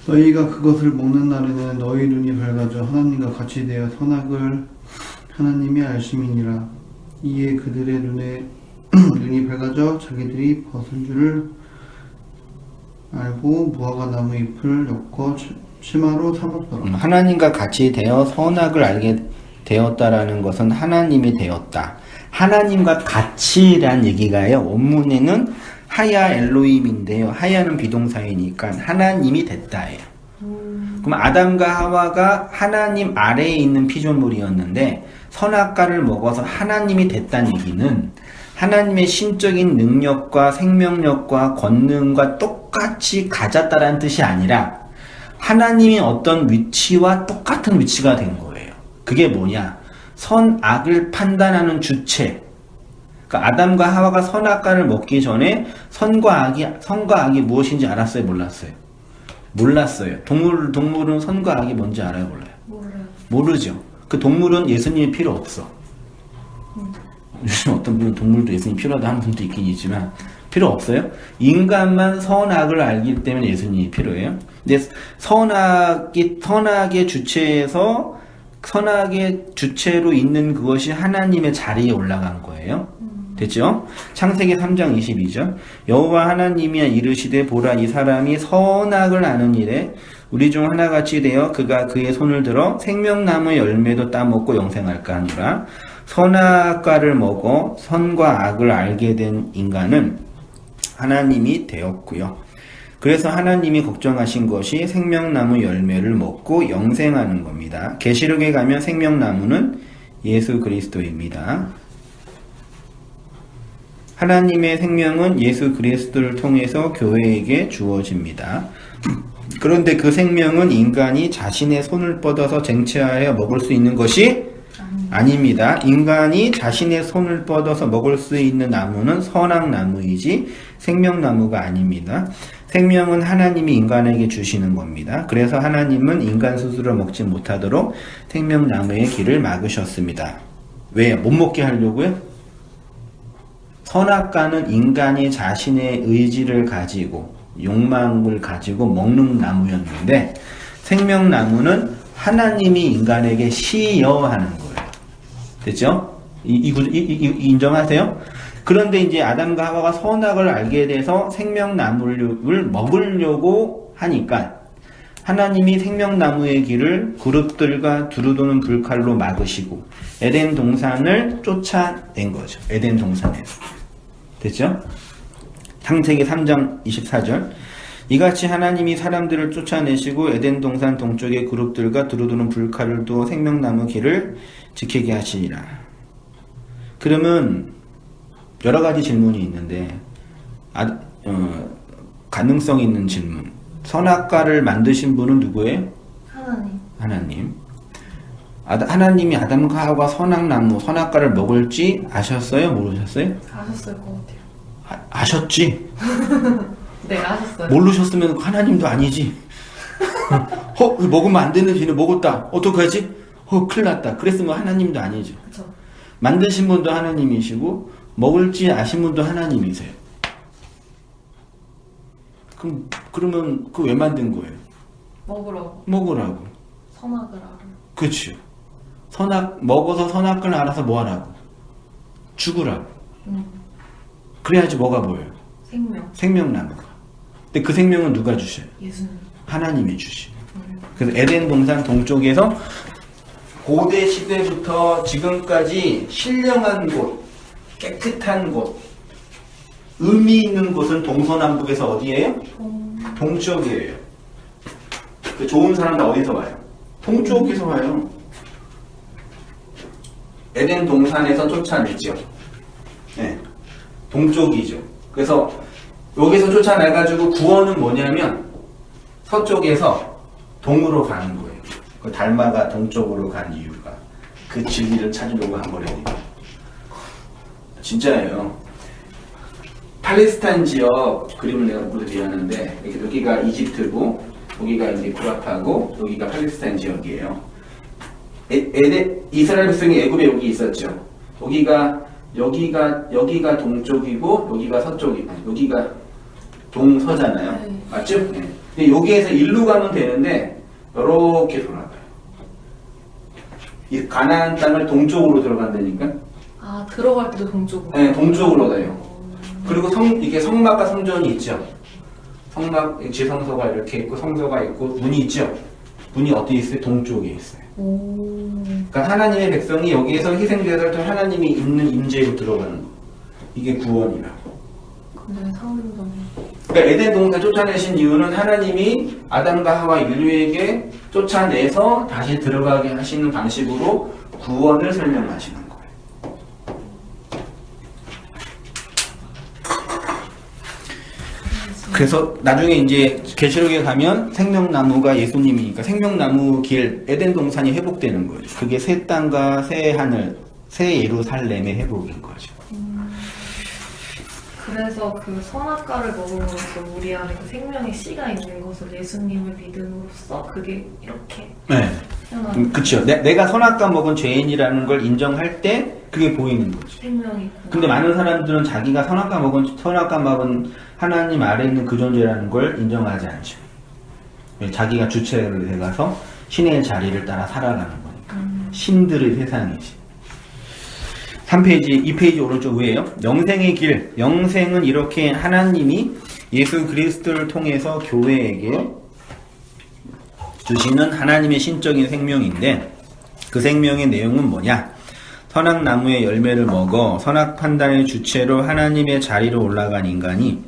너희가 그것을 먹는 날에는 너희 눈이 밝아져 하나님과 같이 되어 선악을 하나님이 알심이니라. 이에 그들의 눈이 밝아져 자기들이 벗은 줄을 알고 무화과 나무 잎을 엮어 치마로 삼았더라.
하나님과 같이 되어 선악을 알게 되었다라는 것은 하나님이 되었다. 하나님과 같이란 얘기가요. 원문에는 하야 엘로힘인데요. 하야는 비동사이니까 하나님이 됐다예요. 그럼 아담과 하와가 하나님 아래에 있는 피조물이었는데 선악과를 먹어서 하나님이 됐다는 얘기는 하나님의 신적인 능력과 생명력과 권능과 똑같이 가졌다라는 뜻이 아니라 하나님이 어떤 위치와 똑같은 위치가 된 거예요. 그게 뭐냐? 선악을 판단하는 주체. 그러니까 아담과 하와가 선악과를 먹기 전에 선과 악이 무엇인지 알았어요? 몰랐어요? 몰랐어요. 동물은 선과 악이 뭔지 알아요? 몰라요?
몰라요.
모르죠. 그 동물은 예수님이 필요 없어. 요즘 어떤 분은 동물도 예수님 필요하다 하는 분도 있긴 있지만 필요 없어요. 인간만 선악을 알기 때문에 예수님이 필요해요. 근데 선악의 주체에서 선악의 주체로 있는 그것이 하나님의 자리에 올라간 거예요. 됐죠? 창세기 3장 22절. 여호와 하나님이 이르시되 보라 이 사람이 선악을 아는 일에 우리 중 하나같이 되어 그가 그의 손을 들어 생명나무의 열매도 따먹고 영생할까 하노라. 선악과를 먹어 선과 악을 알게 된 인간은 하나님이 되었고요. 그래서 하나님이 걱정하신 것이 생명나무 열매를 먹고 영생하는 겁니다. 계시록에 가면 생명나무는 예수 그리스도입니다. 하나님의 생명은 예수 그리스도를 통해서 교회에게 주어집니다. 그런데 그 생명은 인간이 자신의 손을 뻗어서 쟁취하여 먹을 수 있는 것이 아닙니다. 인간이 자신의 손을 뻗어서 먹을 수 있는 나무는 선악나무이지 생명나무가 아닙니다. 생명은 하나님이 인간에게 주시는 겁니다. 그래서 하나님은 인간 스스로 먹지 못하도록 생명나무의 길을 막으셨습니다. 왜요? 못 먹게 하려고요? 선악과는 인간이 자신의 의지를 가지고 욕망을 가지고 먹는 나무였는데 생명나무는 하나님이 인간에게 시여하는 거예요. 됐죠? 인정하세요? 그런데 이제 아담과 하와가 선악을 알게 돼서 생명나무를 먹으려고 하니까 하나님이 생명나무의 길을 그룹들과 두루도는 불칼로 막으시고 에덴 동산을 쫓아낸 거죠. 에덴 동산에서. 됐죠? 창세기 3장 24절. 이같이 하나님이 사람들을 쫓아내시고 에덴 동산 동쪽의 그룹들과 두루도는 불칼을 두어 생명나무 길을 지키게 하시니라. 그러면 여러 가지 질문이 있는데 가능성 있는 질문. 선악과를 만드신 분은 누구예요? 하나님. 하나님이 아담과 하와 선악나무, 선악과를 먹을지 아셨어요? 모르셨어요?
아셨을 것 같아요.
아셨지?
네, 아셨어요.
모르셨으면 하나님도 아니지. 먹으면 안 되는 쥐는 먹었다. 어떡하지? 큰일 났다. 그랬으면 하나님도 아니죠.
그쵸.
만드신 분도 하나님이시고 먹을지 아신 분도 하나님이세요. 그러면 왜 만든 거예요? 먹으라고.
선악을 알아요.
그렇죠. 먹어서 선악을 알아서 뭐 하라고? 죽으라고. 그래야지 뭐가 보여요? 생명나무가. 근데 그 생명은 누가 주셔요?
예수님.
하나님이 주시요. 그래서 에덴 동산 동쪽에서 고대 시대부터 지금까지 신령한 곳, 깨끗한 곳, 의미 있는 곳은 동서남북에서 어디예요? 동쪽이에요. 그 좋은 사람은 어디서 와요? 동쪽에서 와요. 에덴 동산에서 쫓아냈죠. 네. 동쪽이죠. 그래서 여기서 쫓아내가지고 구원은 뭐냐면 서쪽에서 동으로 가는 거예요. 그 달마가 동쪽으로 간 이유가 그 진리를 찾으려고 한 거래요. 진짜예요. 팔레스타인 지역 그림을 내가 보여드리는데 여기가 이집트고 여기가 이제 구라파고 여기가 팔레스타인 지역이에요. 이스라엘 백성이 애굽에 여기 있었죠. 여기가 동쪽이고 여기가 서쪽이고 여기가 동서잖아요.
네.
맞죠? 네. 근데 여기에서 일로 가면 되는데 이렇게 돌아가요. 이 가나안 땅을 동쪽으로 들어간다니까.
아, 들어갈 때도 동쪽으로.
네, 동쪽으로 가요. 그리고 이게 성막과 성전이 있죠. 성막 지성소가 이렇게 있고 성소가 있고 문이 있죠. 문이 어디 있어요? 동쪽에 있어요. 그러니까 하나님의 백성이 여기에서 희생되어서 하나님이 있는 임재로 들어가는 거. 이게 구원이라고.
근데 상대적으로.
그러니까 에덴 동산 쫓아내신 이유는 하나님이 아담과 하와 인류에게 쫓아내서 다시 들어가게 하시는 방식으로 구원을 설명하시는 거예요. 그래서 나중에 이제 계시록에 가면 생명나무가 예수님이니까 생명나무 길 에덴 동산이 회복되는 거죠. 그게 새 땅과 새 하늘, 새 예루살렘의 회복인 거죠.
그래서 그 선악과를 먹음으로써 우리 안에 그 생명의 씨가 있는 것을 예수님을 믿음으로써 그게 이렇게
네.
태어나는
그렇죠. 내가 선악과 먹은 죄인이라는 걸 인정할 때 그게 보이는 거지.
생명이 있구나.
근데 많은 사람들은 자기가 선악과 먹은 하나님 아래에 있는 그 존재라는 걸 인정하지 않죠. 자기가 주체를 해가서 신의 자리를 따라 살아가는 거니까. 신들의 세상이지. 3페이지, 2페이지 오른쪽 위에요. 영생의 길. 영생은 이렇게 하나님이 예수 그리스도를 통해서 교회에게 주시는 하나님의 신적인 생명인데, 그 생명의 내용은 뭐냐? 선악나무의 열매를 먹어 선악 판단의 주체로 하나님의 자리로 올라간 인간이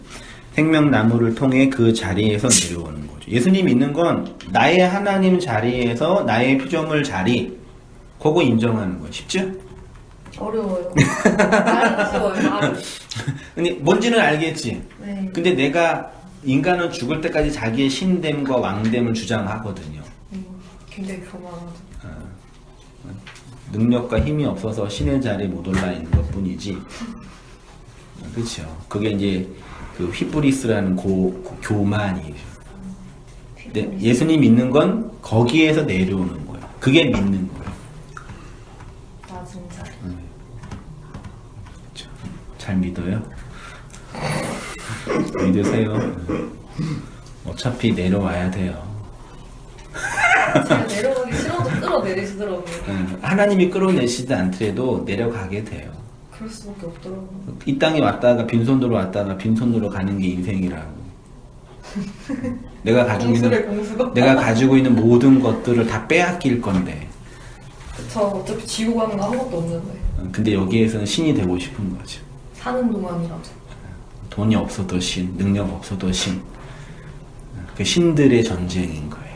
생명나무를 통해 그 자리에서 내려오는 거죠. 예수님 믿는 건 나의 하나님 자리에서 나의 피조물 자리, 그거 인정하는 거. 쉽죠?
어려워요. 말은 쉬워요. 말은.
근데 뭔지는 알겠지.
네.
근데 내가 인간은 죽을 때까지 자기의 신됨과 왕됨을 주장하거든요.
굉장히 교만하죠.
능력과 힘이 없어서 신의 자리에 못 올라 있는 것 뿐이지. 그렇죠. 그게 이제 그 휘브리스라는 교만이죠. 근데 예수님 믿는 건 거기에서 내려오는 거예요. 그게 믿는 거예요.
낮은 자리.
그렇죠. 잘 믿어요? 믿으세요. 어차피 내려와야 돼요.
제가 내려가기 싫어도 끌어내리시더라고요.
하나님이 끌어내시지 않더라도 내려가게 돼요.
그럴 수밖에 없더라고요.
이 땅에 왔다가 빈손으로 왔다가 빈손으로 가는 게 인생이라고. 내가 가지고 있는 모든 것들을 다 빼앗길 건데.
저 어차피 지고 가는 거 아무것도 없는데.
근데 여기에서는 신이 되고 싶은 거죠.
사는 동안이라도.
돈이 없어도 신, 능력 없어도 신. 그 신들의 전쟁인 거예요.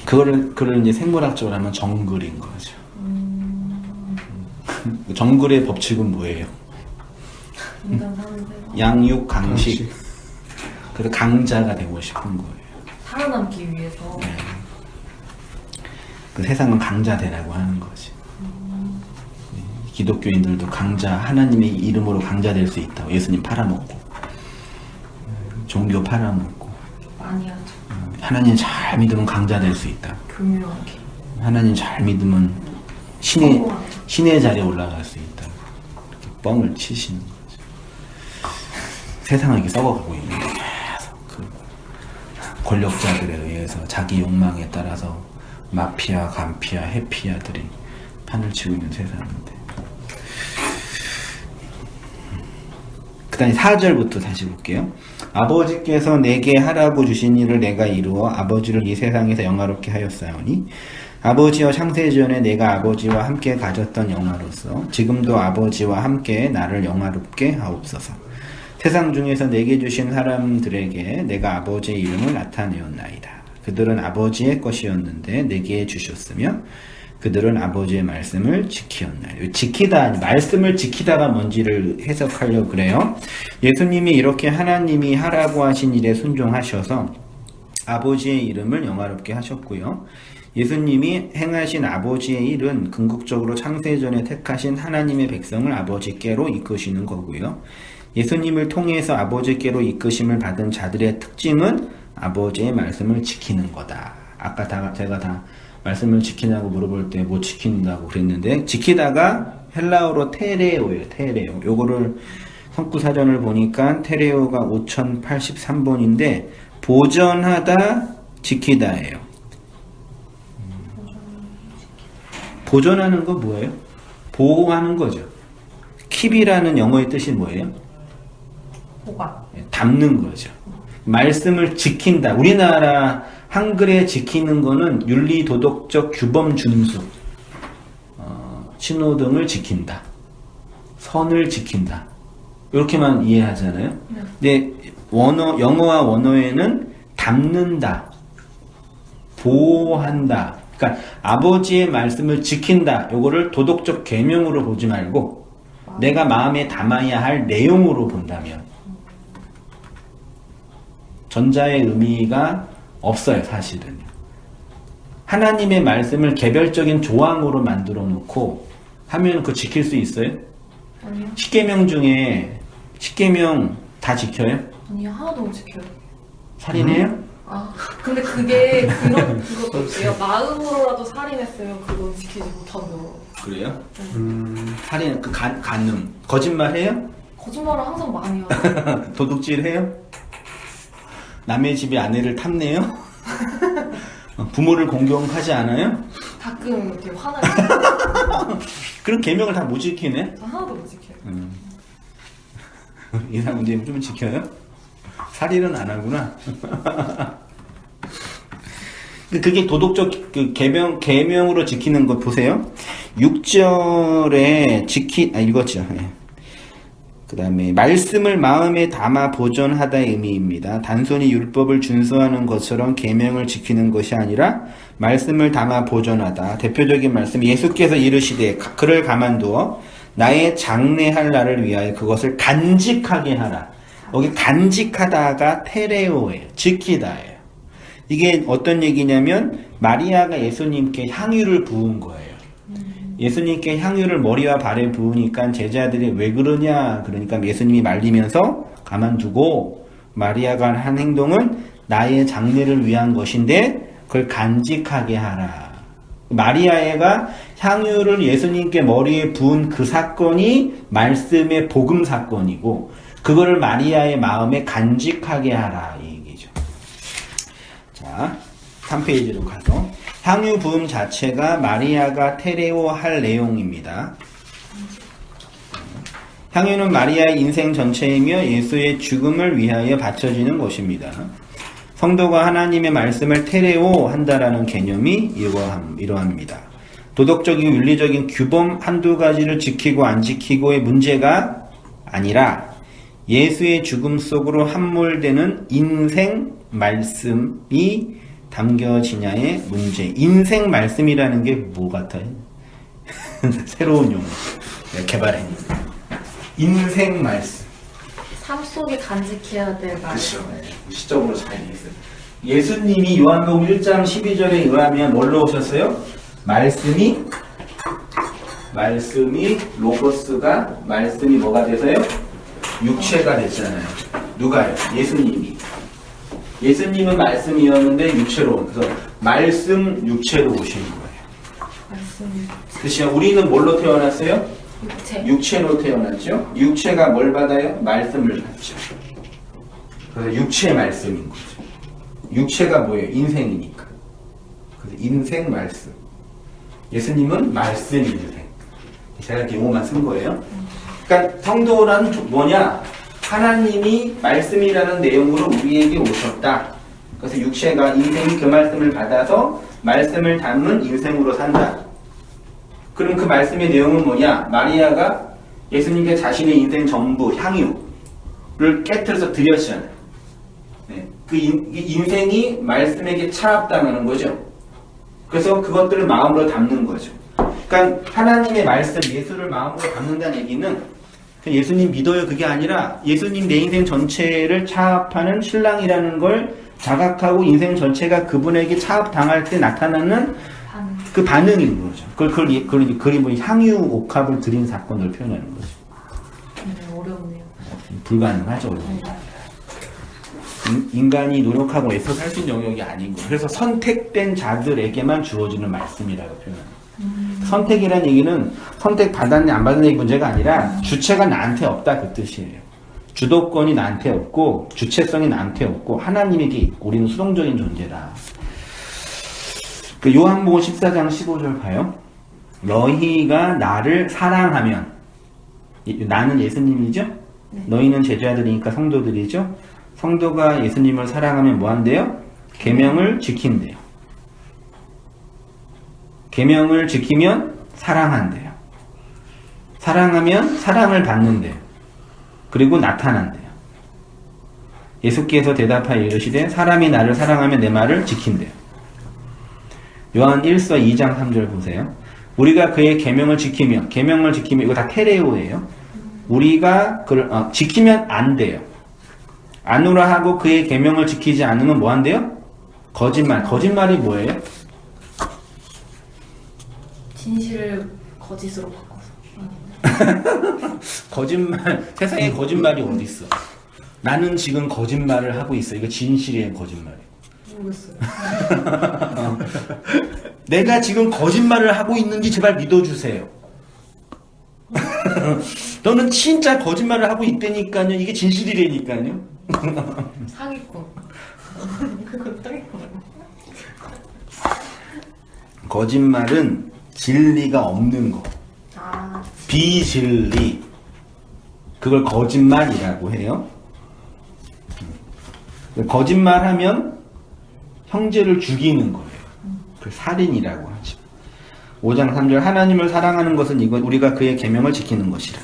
그걸 이제 생물학적으로 하면 정글인 거죠. 정글의 법칙은 뭐예요?
인간 사는데
양육, 강식. 그래서 강자가 되고 싶은 거예요.
살아남기 위해서.
그 세상은 강자 되라고 하는 거지. 기독교인들도 강자, 하나님의 이름으로 강자 될 수 있다고. 예수님 팔아먹고, 종교 팔아먹고.
많이 하죠.
하나님 잘 믿으면 강자 될 수 있다.
교묘하게.
하나님 잘 믿으면 신의 자리에 올라갈 수 있다. 이렇게 뻥을 치시는 거죠. 세상은 이렇게 썩어가고 있는 거예요. 계속 그 권력자들에 의해서 자기 욕망에 따라서 마피아, 간피아, 해피아들이 판을 치고 있는 세상인데. 그 다음에 4절부터 다시 볼게요. 아버지께서 내게 하라고 주신 일을 내가 이루어 아버지를 이 세상에서 영화롭게 하였사오니 아버지와 창세전에 내가 아버지와 함께 가졌던 영화로서 지금도 아버지와 함께 나를 영화롭게 하옵소서. 세상 중에서 내게 주신 사람들에게 내가 아버지의 이름을 나타내었나이다. 그들은 아버지의 것이었는데 내게 주셨으며 그들은 아버지의 말씀을 지키었나이다. 지키다, 말씀을 지키다가 뭔지를 해석하려고 그래요. 예수님이 이렇게 하나님이 하라고 하신 일에 순종하셔서 아버지의 이름을 영화롭게 하셨고요. 예수님이 행하신 아버지의 일은 궁극적으로 창세전에 택하신 하나님의 백성을 아버지께로 이끄시는 거고요. 예수님을 통해서 아버지께로 이끄심을 받은 자들의 특징은 아버지의 말씀을 지키는 거다. 아까 제가 다 말씀을 지키냐고 물어볼 때 못 지킨다고 그랬는데, 지키다가 헬라어로 테레오예요. 테레오. 요거를 성구사전을 보니까 테레오가 5083번인데 보전하다, 지키다예요. 보존하는 거 뭐예요? 보호하는 거죠. 킵이라는 영어의 뜻이 뭐예요?
보관.
담는 거죠. 말씀을 지킨다. 우리나라 한글에 지키는 거는 윤리 도덕적 규범 준수, 신호등을 지킨다, 선을 지킨다, 이렇게만 이해하잖아요. 근데 영어와 원어에는 담는다, 보호한다. 그러니까 아버지의 말씀을 지킨다. 요거를 도덕적 계명으로 보지 말고 내가 마음에 담아야 할 내용으로 본다면 전자의 의미가 없어요, 사실은. 하나님의 말씀을 개별적인 조항으로 만들어 놓고 하면 그거 지킬 수 있어요?
아니요.
10계명 중에 10계명 다 지켜요?
아니요, 하나도 못 지켜요.
살인해요?
근데 그게 그것도 없어요. 마음으로라도 살인했으면 그건 지키지 못한다고.
그래요? 살인, 간음. 거짓말해요?
거짓말을 항상 많이 하고.
도둑질해요? 남의 집에 아내를 탐내요? 부모를 공경하지 않아요?
가끔 이렇게 화나요.
그런 계명을 다 못 지키네?
저 하나도 못 지켜요.
이상 문제는 좀 지켜요? 살인은 안 하구나. 그게 도덕적 그 계명으로 지키는 것 보세요. 6절에 읽었죠. 그 다음에 말씀을 마음에 담아 보존하다의 의미입니다. 단순히 율법을 준수하는 것처럼 계명을 지키는 것이 아니라 말씀을 담아 보존하다. 대표적인 말씀, 예수께서 이르시되 그를 가만두어 나의 장래할 날을 위하여 그것을 간직하게 하라. 여기 간직하다가 테레오예요. 지키다예요. 이게 어떤 얘기냐면 마리아가 예수님께 향유를 부은 거예요. 예수님께 향유를 머리와 발에 부으니까 제자들이 왜 그러냐, 그러니까 예수님이 말리면서 가만두고 마리아가 한 행동은 나의 장래를 위한 것인데 그걸 간직하게 하라. 마리아가 향유를 예수님께 머리에 부은 그 사건이 말씀의 복음 사건이고 그거를 마리아의 마음에 간직하게 하라, 이 얘기죠. 자, 3페이지로 가서 향유 부음 자체가 마리아가 테레오 할 내용입니다. 향유는 마리아의 인생 전체이며 예수의 죽음을 위하여 바쳐지는 것입니다. 성도가 하나님의 말씀을 테레오 한다라는 개념이 이러합니다. 도덕적인 윤리적인 규범 한두 가지를 지키고 안 지키고의 문제가 아니라 예수의 죽음 속으로 함몰되는 인생 말씀이 담겨지냐의 문제. 인생 말씀이라는 게 뭐 같아요? 새로운 용어 개발했는데. 인생 말씀.
삶 속에 간직해야 될 말씀.
그렇죠. 시적으로 잘 얘기했어요. 예수님이 요한복음 1장 12절에 의하면 뭘로 오셨어요? 말씀이 로고스가 말씀이 뭐가 돼서요? 육체가 됐잖아요. 누가요? 예수님은 말씀이었는데 육체로 온. 그래서 말씀 육체로 오신 거예요.
말씀.
그렇죠. 우리는 뭘로 태어났어요? 육체로 태어났죠. 육체가 뭘 받아요? 말씀을 받죠. 그래서 육체 말씀인 거죠. 육체가 뭐예요? 인생이니까. 그래서 인생 말씀. 예수님은 말씀 인생. 제가 이렇게 용어만 쓴 거예요. 그러니까 성도란 뭐냐? 하나님이 말씀이라는 내용으로 우리에게 오셨다. 그래서 육체가 인생이 그 말씀을 받아서 말씀을 담은 인생으로 산다. 그럼 그 말씀의 내용은 뭐냐? 마리아가 예수님께 자신의 인생 전부 향유를 깨트려서 드렸잖아요. 네. 그 인생이 말씀에게 차압당하는 거죠. 그래서 그것들을 마음으로 담는 거죠. 그러니까 하나님의 말씀, 예수를 마음으로 담는다는 얘기는 예수님 믿어요 그게 아니라 예수님 내 인생 전체를 차압하는 신랑이라는 걸 자각하고 인생 전체가 그분에게 차압당할 때 나타나는 그 반응인 거죠. 그걸 그림은 향유 옥합을 드린 사건을 표현하는 거죠.
어렵네요.
불가능하죠. 인간이 노력하고 애써서 할 수 있는 영역이 아닌 거예요. 그래서 선택된 자들에게만 주어지는 말씀이라고 표현합니다. 선택이라는 얘기는 선택 받았냐 안 받았냐의 문제가 아니라 주체가 나한테 없다 그 뜻이에요. 주도권이 나한테 없고 주체성이 나한테 없고 하나님에게 있고 우리는 수동적인 존재다. 그 요한복음 14장 15절 봐요. 너희가 나를 사랑하면 나는 예수님이죠? 네. 너희는 제자들이니까 성도들이죠? 성도가 예수님을 사랑하면 뭐 한대요? 계명을 지킨대요. 계명을 지키면 사랑한대요. 사랑하면 사랑을 받는데요. 그리고 나타난대요. 예수께서 대답하여 이르시되 사람이 나를 사랑하면 내 말을 지킨대요. 요한 1서 2장 3절 보세요. 우리가 그의 계명을 지키면 이거 다 테레오예요. 우리가 그를 지키면 안 돼요. 아노라 하고 그의 계명을 지키지 않으면 뭐 한대요? 거짓말이 뭐예요?
진실을 거짓으로 바꿔서.
거짓말. 세상에 거짓말이 어디 있어? 나는 지금 거짓말을 하고 있어. 이거 진실의 거짓말이에요.
모르겠어요.
내가 지금 거짓말을 하고 있는지 제발 믿어주세요. 너는 진짜 거짓말을 하고 있다니까요. 이게 진실이라니까요.
사기꾼. 그건 사기꾼.
거짓말은 진리가 없는 거.
아,
비진리. 그걸 거짓말이라고 해요. 거짓말하면 형제를 죽이는 거예요. 그 살인이라고 하죠. 5장 3절 하나님을 사랑하는 것은 이거 우리가 그의 계명을 지키는 것이라.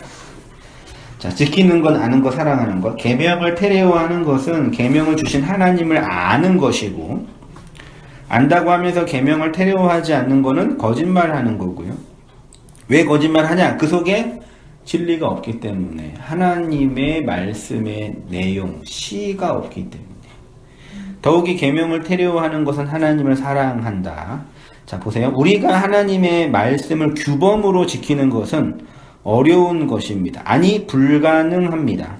자, 지키는 건 아는 거, 사랑하는 것. 계명을 테레오하는 것은 계명을 주신 하나님을 아는 것이고, 안다고 하면서 계명을 테레오하지 않는 거는 거짓말하는 거고요. 왜 거짓말하냐? 그 속에 진리가 없기 때문에, 하나님의 말씀의 내용, 시가 없기 때문에. 더욱이 계명을 테레오하는 것은 하나님을 사랑한다. 자, 보세요. 우리가 하나님의 말씀을 규범으로 지키는 것은 어려운 것입니다. 아니, 불가능합니다.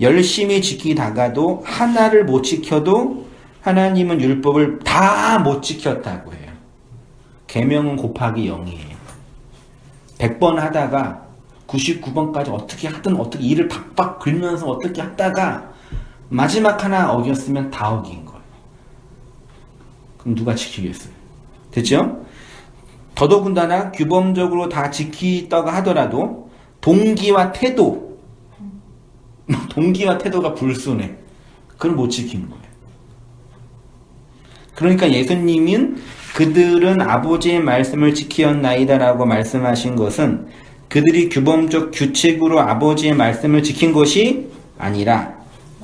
열심히 지키다가도 하나를 못 지켜도 하나님은 율법을 다 못 지켰다고 해요. 계명은 곱하기 0이에요. 100번 하다가 99번까지 어떻게 하든 어떻게 이를 박박 긁면서 어떻게 하다가 마지막 하나 어겼으면 다 어긴 거예요. 그럼 누가 지키겠어요? 됐죠? 더더군다나 규범적으로 다 지키다가 하더라도 동기와 태도가 불순해. 그걸 못 지키는 거예요. 그러니까 예수님은 그들은 아버지의 말씀을 지키었나이다라고 말씀하신 것은 그들이 규범적 규칙으로 아버지의 말씀을 지킨 것이 아니라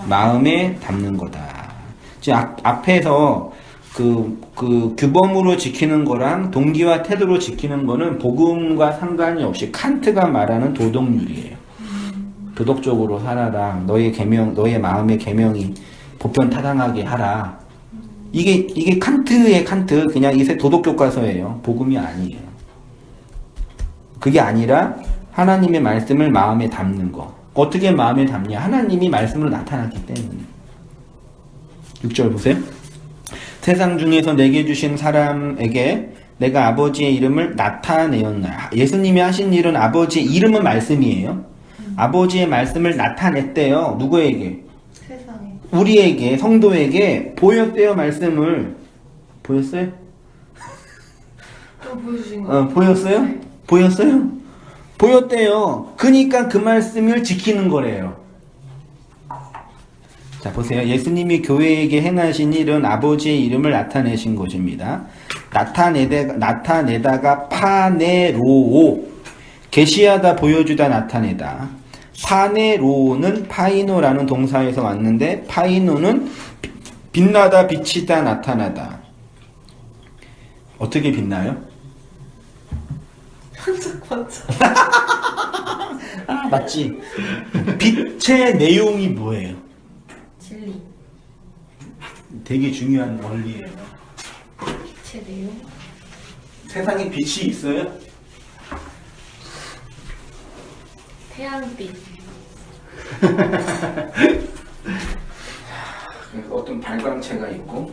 마음에 담는 거다. 지금 앞에서 그 규범으로 지키는 거랑 동기와 태도로 지키는 거는 복음과 상관이 없이 칸트가 말하는 도덕률이에요. 도덕적으로 살아라. 너의 계명, 너의 마음의 계명이 보편 타당하게 하라. 이게 칸트의 칸트, 그냥 이세 도덕 교과서예요. 복음이 아니에요. 그게 아니라 하나님의 말씀을 마음에 담는 거. 어떻게 마음에 담냐? 하나님이 말씀으로 나타났기 때문에. 6절 보세요. 세상 중에서 내게 주신 사람에게 내가 아버지의 이름을 나타내었나. 예수님이 하신 일은 아버지의 이름은 말씀이에요. 아버지의 말씀을 나타냈대요. 누구에게?
세상에.
우리에게, 성도에게 보였대요. 말씀을. 보였어요?
좀 보여주신 거.
보였어요?
네.
보였어요? 보였대요. 그러니까 그 말씀을 지키는 거래요. 자, 보세요. 예수님이 교회에게 행하신 일은 아버지의 이름을 나타내신 것입니다. 나타내다가 파네로오. 계시하다, 보여주다, 나타내다. 파네로오는 파이노라는 동사에서 왔는데, 파이노는 빛나다, 비치다, 나타나다. 어떻게 빛나요?
반짝반짝.
맞지? 빛의 내용이 뭐예요?
진리.
되게 중요한 원리예요.
빛의 내용.
세상에 빛이 있어요?
태양빛.
어떤 발광체가 있고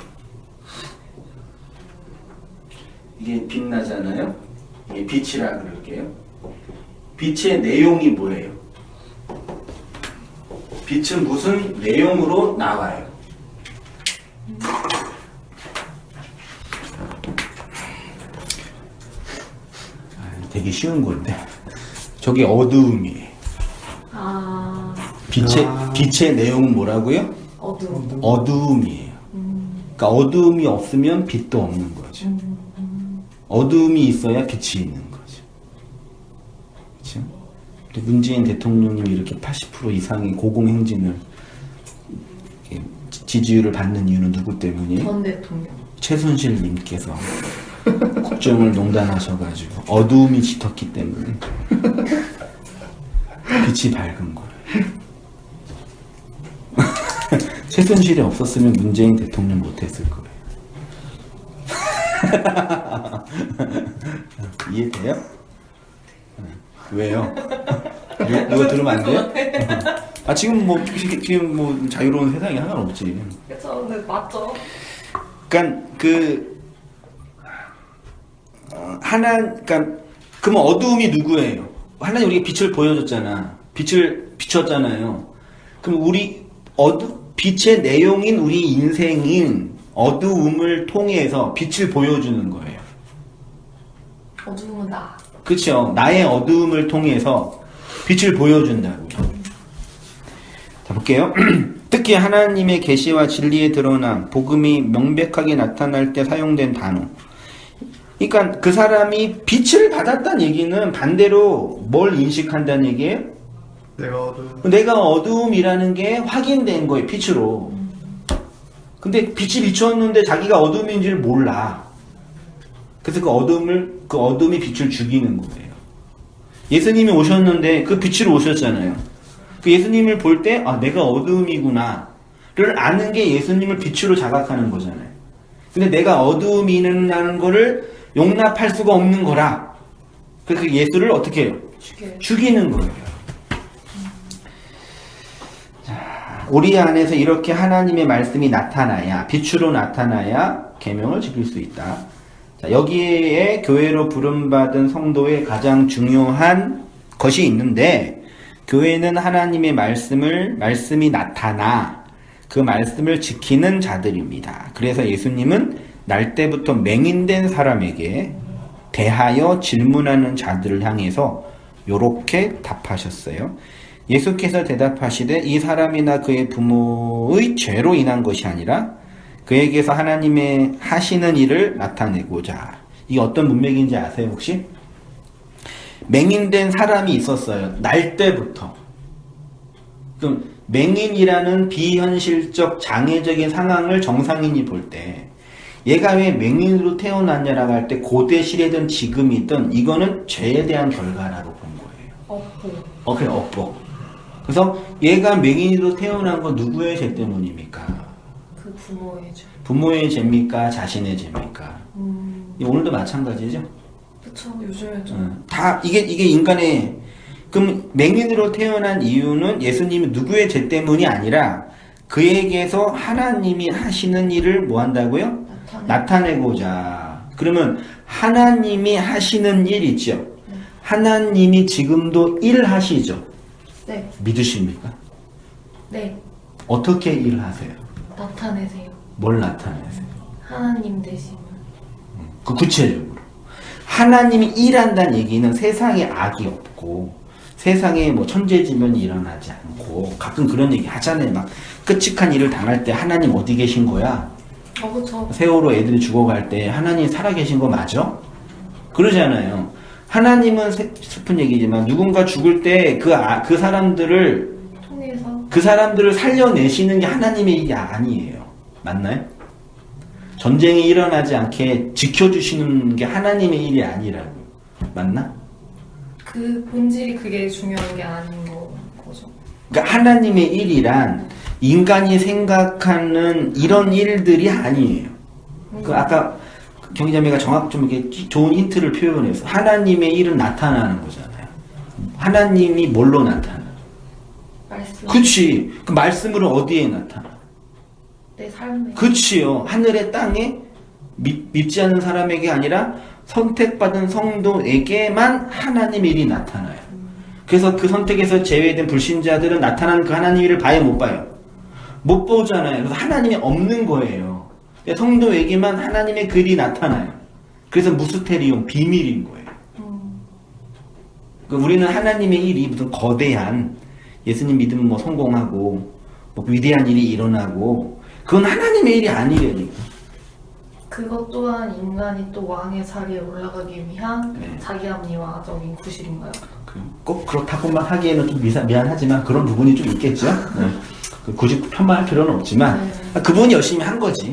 이게 빛나잖아요. 이게 빛이라 그럴게요. 빛의 내용이 뭐예요? 빛은 무슨 내용으로 나와요? 되게 쉬운 건데 저게 어두움이에요. 빛의 내용은 뭐라고요?
어두움.
어두움이에요. 그러니까 어두움이 없으면 빛도 없는 거죠. 어두움이 있어야 빛이 있는 거죠. 그렇죠? 문재인 대통령님이 이렇게 80% 이상의 고공행진을 지지율을 받는 이유는 누구 때문이에요?
전 대통령.
최순실 님께서 국정을 농단하셔가지고 어두움이 짙었기 때문에 빛이 밝은 거예요. 최순실이 없었으면 문재인 대통령 못했을 거예요. 이해돼요? 왜요? 이거 들으면 안 돼요? 지금 뭐 자유로운 세상에 상관없지.
그쵸, 근데 맞죠?
그러니까 그러니까 그러면 어두움이 누구예요? 하나님 우리에게 빛을 보여줬잖아. 빛을 비췄잖아요. 그럼 빛의 내용인 우리 인생인 어두움을 통해서 빛을 보여주는 거예요.
어두움은 나.
그렇죠. 나의 어두움을 통해서 빛을 보여준다고. 자, 볼게요. 특히 하나님의 계시와 진리에 드러난 복음이 명백하게 나타날 때 사용된 단어. 그러니까 그 사람이 빛을 받았다는 얘기는 반대로 뭘 인식한다는 얘기예요? 내가 어두움이라는 게 확인된 거예요, 빛으로. 근데 빛이 비쳤는데 자기가 어둠인지를 몰라. 그래서 그 어둠이 빛을 죽이는 거예요. 예수님이 오셨는데 그 빛으로 오셨잖아요. 그 예수님을 볼 때, 아, 내가 어둠이구나를 아는 게 예수님을 빛으로 자각하는 거잖아요. 근데 내가 어둠이라는 거를 용납할 수가 없는 거라. 그 예수를 어떻게 해요? 죽이는 거예요. 자, 우리 안에서 이렇게 하나님의 말씀이 나타나야, 빛으로 나타나야 계명을 지킬 수 있다. 자, 여기에 교회로 부름받은 성도의 가장 중요한 것이 있는데, 교회는 하나님의 말씀이 나타나 그 말씀을 지키는 자들입니다. 그래서 예수님은 날 때부터 맹인된 사람에게 대하여 질문하는 자들을 향해서 요렇게 답하셨어요. 예수께서 대답하시되 이 사람이나 그의 부모의 죄로 인한 것이 아니라 그에게서 하나님의 하시는 일을 나타내고자. 이게 어떤 문맥인지 아세요 혹시? 맹인된 사람이 있었어요. 날 때부터. 그럼 맹인이라는 비현실적 장애적인 상황을 정상인이 볼 때 얘가 왜 맹인으로 태어났냐라고 할 때 고대 시대든 지금이든 이거는 죄에 대한 결과라고 본 거예요. 그래, 업보. 그래서 얘가 맹인으로 태어난 건 누구의 죄 때문입니까?
그 부모의 죄.
부모의 죄입니까? 자신의 죄입니까? 오늘도 마찬가지죠?
그쵸, 요즘에 좀.
다, 이게 인간의, 그럼 맹인으로 태어난 이유는 예수님이 누구의 죄 때문이 아니라 그에게서 하나님이 하시는 일을 뭐 한다고요? 나타내고자. 그러면 하나님이 하시는 일 있죠? 하나님이 지금도 일하시죠?
네.
믿으십니까?
네.
어떻게 일하세요?
나타내세요.
뭘 나타내세요?
하나님 되심을.
그 구체적으로. 하나님이 일한다는 얘기는 세상에 악이 없고 세상에 뭐 천재지변이 일어나지 않고 가끔 그런 얘기 하잖아요. 막 끔찍한 일을 당할 때 하나님 어디 계신 거야?
그쵸.
세월호 애들이 죽어갈 때 하나님 살아계신 거 맞아? 그러잖아요. 하나님은 슬픈 얘기지만 누군가 죽을 때 그 사람들을
통해서
그 사람들을 살려내시는 게 하나님의 일이 아니에요. 맞나요? 전쟁이 일어나지 않게 지켜주시는 게 하나님의 일이 아니라고. 맞나?
그 본질이 그게 중요한 게 아닌 거죠.
그러니까 하나님의 일이란 인간이 생각하는 이런 일들이 아니에요. 그 아까 경희자매가 좀 이렇게 좋은 힌트를 표현해서 하나님의 일은 나타나는 거잖아요. 하나님이 뭘로 나타나?
말씀.
그치. 그 말씀으로 어디에 나타나?
내 삶에.
그치요. 하늘의 땅에 믿지 않는 사람에게 아니라 선택받은 성도에게만 하나님의 일이 나타나요. 그래서 그 선택에서 제외된 불신자들은 나타나는 그 하나님의 일을 봐요, 못 봐요? 못 보잖아요. 그래서 하나님이 없는 거예요. 성도에게만 하나님의 글이 나타나요. 그래서 무스테리움, 비밀인 거예요. 그러니까 우리는 하나님의 일이 무슨 거대한 예수님 믿으면 뭐 성공하고 뭐 위대한 일이 일어나고 그건 하나님의 일이 아니라니까.
그것 또한 인간이 또 왕의 자리에 올라가기 위한 자기 합리화적인 구실인가요?
꼭 그렇다고만 하기에는 좀 미안하지만 그런 부분이 좀 있겠죠. 굳이 편만할 필요는 없지만 그분이 열심히 한 거지.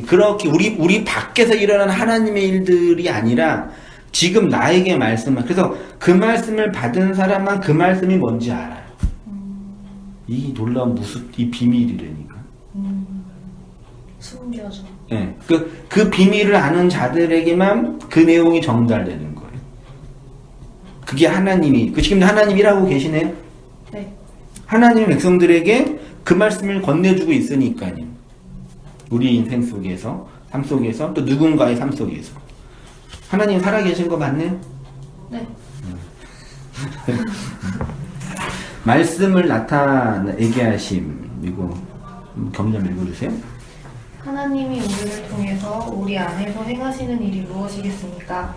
그렇게 우리 밖에서 일어나는 하나님의 일들이 아니라 지금 나에게 말씀만. 그래서 그 말씀을 받은 사람만 그 말씀이 뭔지 알아요. 이 놀라운 이 비밀이라니까.
숨겨져.
네. 그 비밀을 아는 자들에게만 그 내용이 전달되는 거예요. 그게 하나님이, 지금 하나님이 일하고 계시네요?
네.
하나님의 백성들에게 그 말씀을 건네주고 있으니까요. 우리 인생 속에서, 삶 속에서, 또 누군가의 삶 속에서. 하나님 살아계신 거 맞네요?
네.
말씀을 나타내게 하심. 이거 경점 읽어주세요.
하나님이 우리를 통해서 우리 안에서 행하시는 일이 무엇이겠습니까?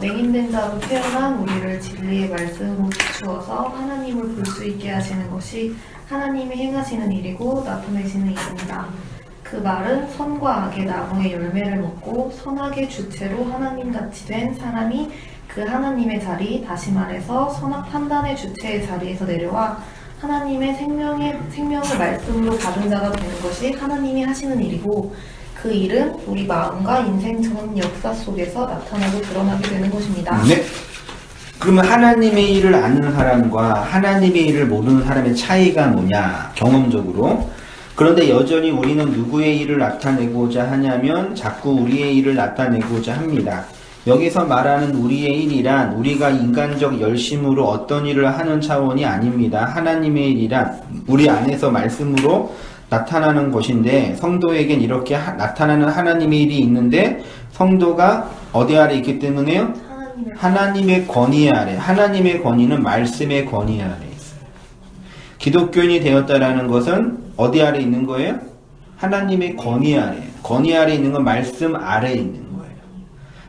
맹인된 자로 태어난 우리를 진리의 말씀으로 비추어서 하나님을 볼 수 있게 하시는 것이 하나님이 행하시는 일이고 나타내시는 일입니다. 그 말은 선과 악의 나무의 열매를 먹고 선악의 주체로 하나님같이 된 사람이 그 하나님의 자리, 다시 말해서 선악 판단의 주체의 자리에서 내려와 하나님의 생명을 말씀으로 받은 자가 되는 것이 하나님이 하시는 일이고 그 일은 우리 마음과 인생 전 역사 속에서 나타나고 드러나게 되는 것입니다.
네. 그러면 하나님의 일을 아는 사람과 하나님의 일을 모르는 사람의 차이가 뭐냐? 경험적으로. 그런데 여전히 우리는 누구의 일을 나타내고자 하냐면 자꾸 우리의 일을 나타내고자 합니다. 여기서 말하는 우리의 일이란 우리가 인간적 열심으로 어떤 일을 하는 차원이 아닙니다. 하나님의 일이란 우리 안에서 말씀으로 나타나는 것인데 성도에겐 이렇게 나타나는 하나님의 일이 있는데 성도가 어디 아래 있기 때문에요? 하나님의 권위 아래. 하나님의 권위는 말씀의 권위 아래 있어요. 기독교인이 되었다라는 것은 어디 아래 있는 거예요? 하나님의 권위 아래. 권위 아래 있는 건 말씀 아래 있는 거예요.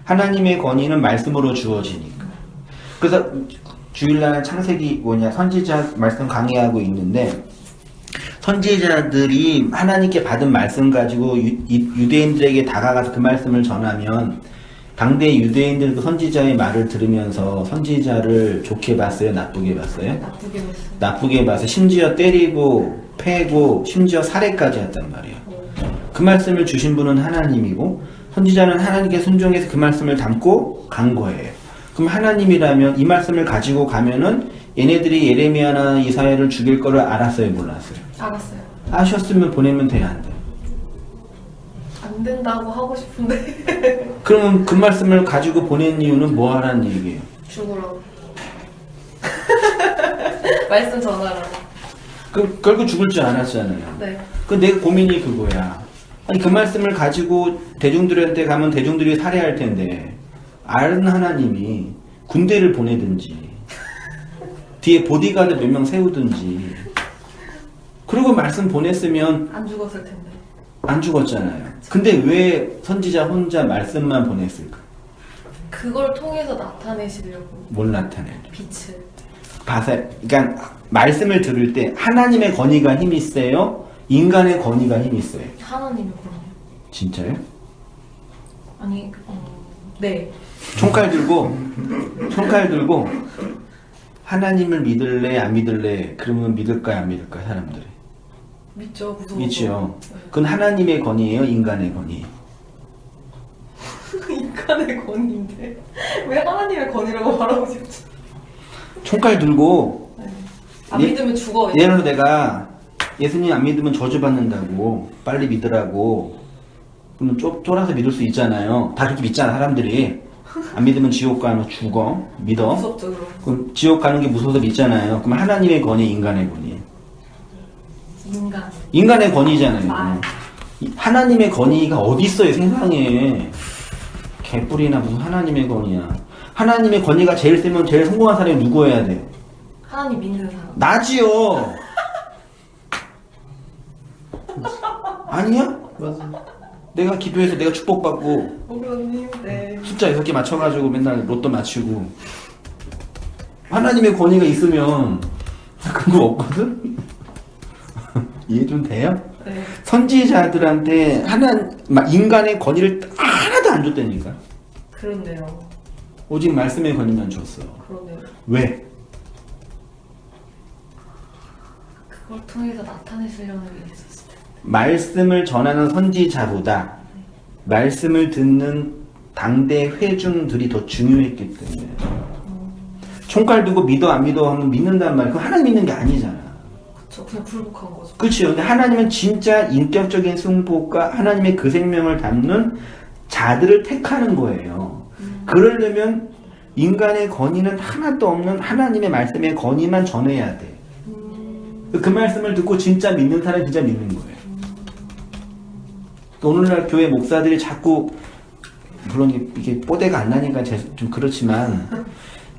하나님의 권위는 말씀으로 주어지니까. 그래서 주일날 창세기 선지자 말씀 강의하고 있는데 선지자들이 하나님께 받은 말씀 가지고 유대인들에게 다가가서 그 말씀을 전하면 당대 유대인들 그 선지자의 말을 들으면서 선지자를 좋게 봤어요? 나쁘게 봤어요?
나쁘게 봤어요.
나쁘게 봐서 심지어 때리고 패고 심지어 살해까지 했단 말이에요. 그 말씀을 주신 분은 하나님이고 선지자는 하나님께 순종해서 그 말씀을 담고 간 거예요. 그럼 하나님이라면 이 말씀을 가지고 가면은 얘네들이 예레미야나 이사야를 죽일 거를 알았어요? 몰랐어요?
알았어요.
아셨으면 보내면 돼요? 안 돼요?
안 된다고 하고 싶은데.
그러면 그 말씀을 가지고 보낸 이유는 뭐 하라는 얘기예요?
죽으라고. 말씀 전하라고.
결국 죽을 줄 알았잖아요.
네.
내 고민이 그거야. 아니 그 말씀을 가지고 대중들한테 가면 대중들이 살해할 텐데 아는 하나님이 군대를 보내든지 뒤에 보디가드 몇 명 세우든지 그리고 말씀 보냈으면
안 죽었을 텐데.
안 죽었잖아요. 근데 왜 선지자 혼자 말씀만 보냈을까?
그걸 통해서 나타내시려고.
뭘 나타내?
빛을.
그러니까 말씀을 들을 때 하나님의 권위가 힘이 세요? 인간의 권위가 힘이 세요?
하나님의 권위.
진짜요?
아니, 네.
총칼 들고 하나님을 믿을래 안 믿을래? 그러면 믿을까요 안 믿을까요 사람들이?
믿죠. 무서워서.
믿죠.
네.
그건 하나님의 권위예요 인간의 권위?
인간의 권위인데 왜 하나님의 권위라고 말하고 싶지?
총칼 들고
네. 안 믿으면 죽어.
예를 들어 내가 예수님 안 믿으면 저주받는다고 빨리 믿으라고 그러면 쫄아서 믿을 수 있잖아요. 다 그렇게 믿잖아 사람들이. 안 믿으면 지옥 가면 죽어. 믿어.
무섭죠.
그럼 지옥 가는 게 무서워서 믿잖아요. 그럼 하나님의 권위 인간의 권위? 인간의 권위잖아요. 하나님의 권위가 어디 있어요 세상에. 개뿔이나 무슨 하나님의 권위야. 하나님의 권위가 제일 세면 제일 성공한 사람이 누구여야 돼요?
하나님 믿는 사람.
나지요. 아니야?
맞아.
내가 기도해서 내가 축복받고
목사님, 네.
숫자 6개 맞춰가지고 맨날 로또 맞추고 하나님의 권위가 있으면 그거 없거든? 이해 좀 돼요?
네.
선지자들한테 인간의 권위를 하나도 안 줬다니까.
그런데요.
오직 말씀의 권위만 줬어.
그러네요.
왜?
그걸 통해서 나타내시려는 게 있었을 텐데.
말씀을 전하는 선지자보다 말씀을 듣는 당대 회중들이 더 중요했기 때문에. 총칼 두고 믿어 안 믿어 하면 믿는단 말이야. 그거 하나님 믿는 게 아니잖아.
그쵸. 그냥 불복한 거죠.
그렇죠. 근데 하나님은 진짜 인격적인 승복과 하나님의 그 생명을 담는 자들을 택하는 거예요. 그러려면 인간의 권위는 하나도 없는 하나님의 말씀의 권위만 전해야 돼. 그 말씀을 듣고 진짜 믿는 사람이 진짜 믿는 거예요. 오늘날 교회 목사들이 자꾸, 물론 이게 뽀대가 안 나니까 좀 그렇지만,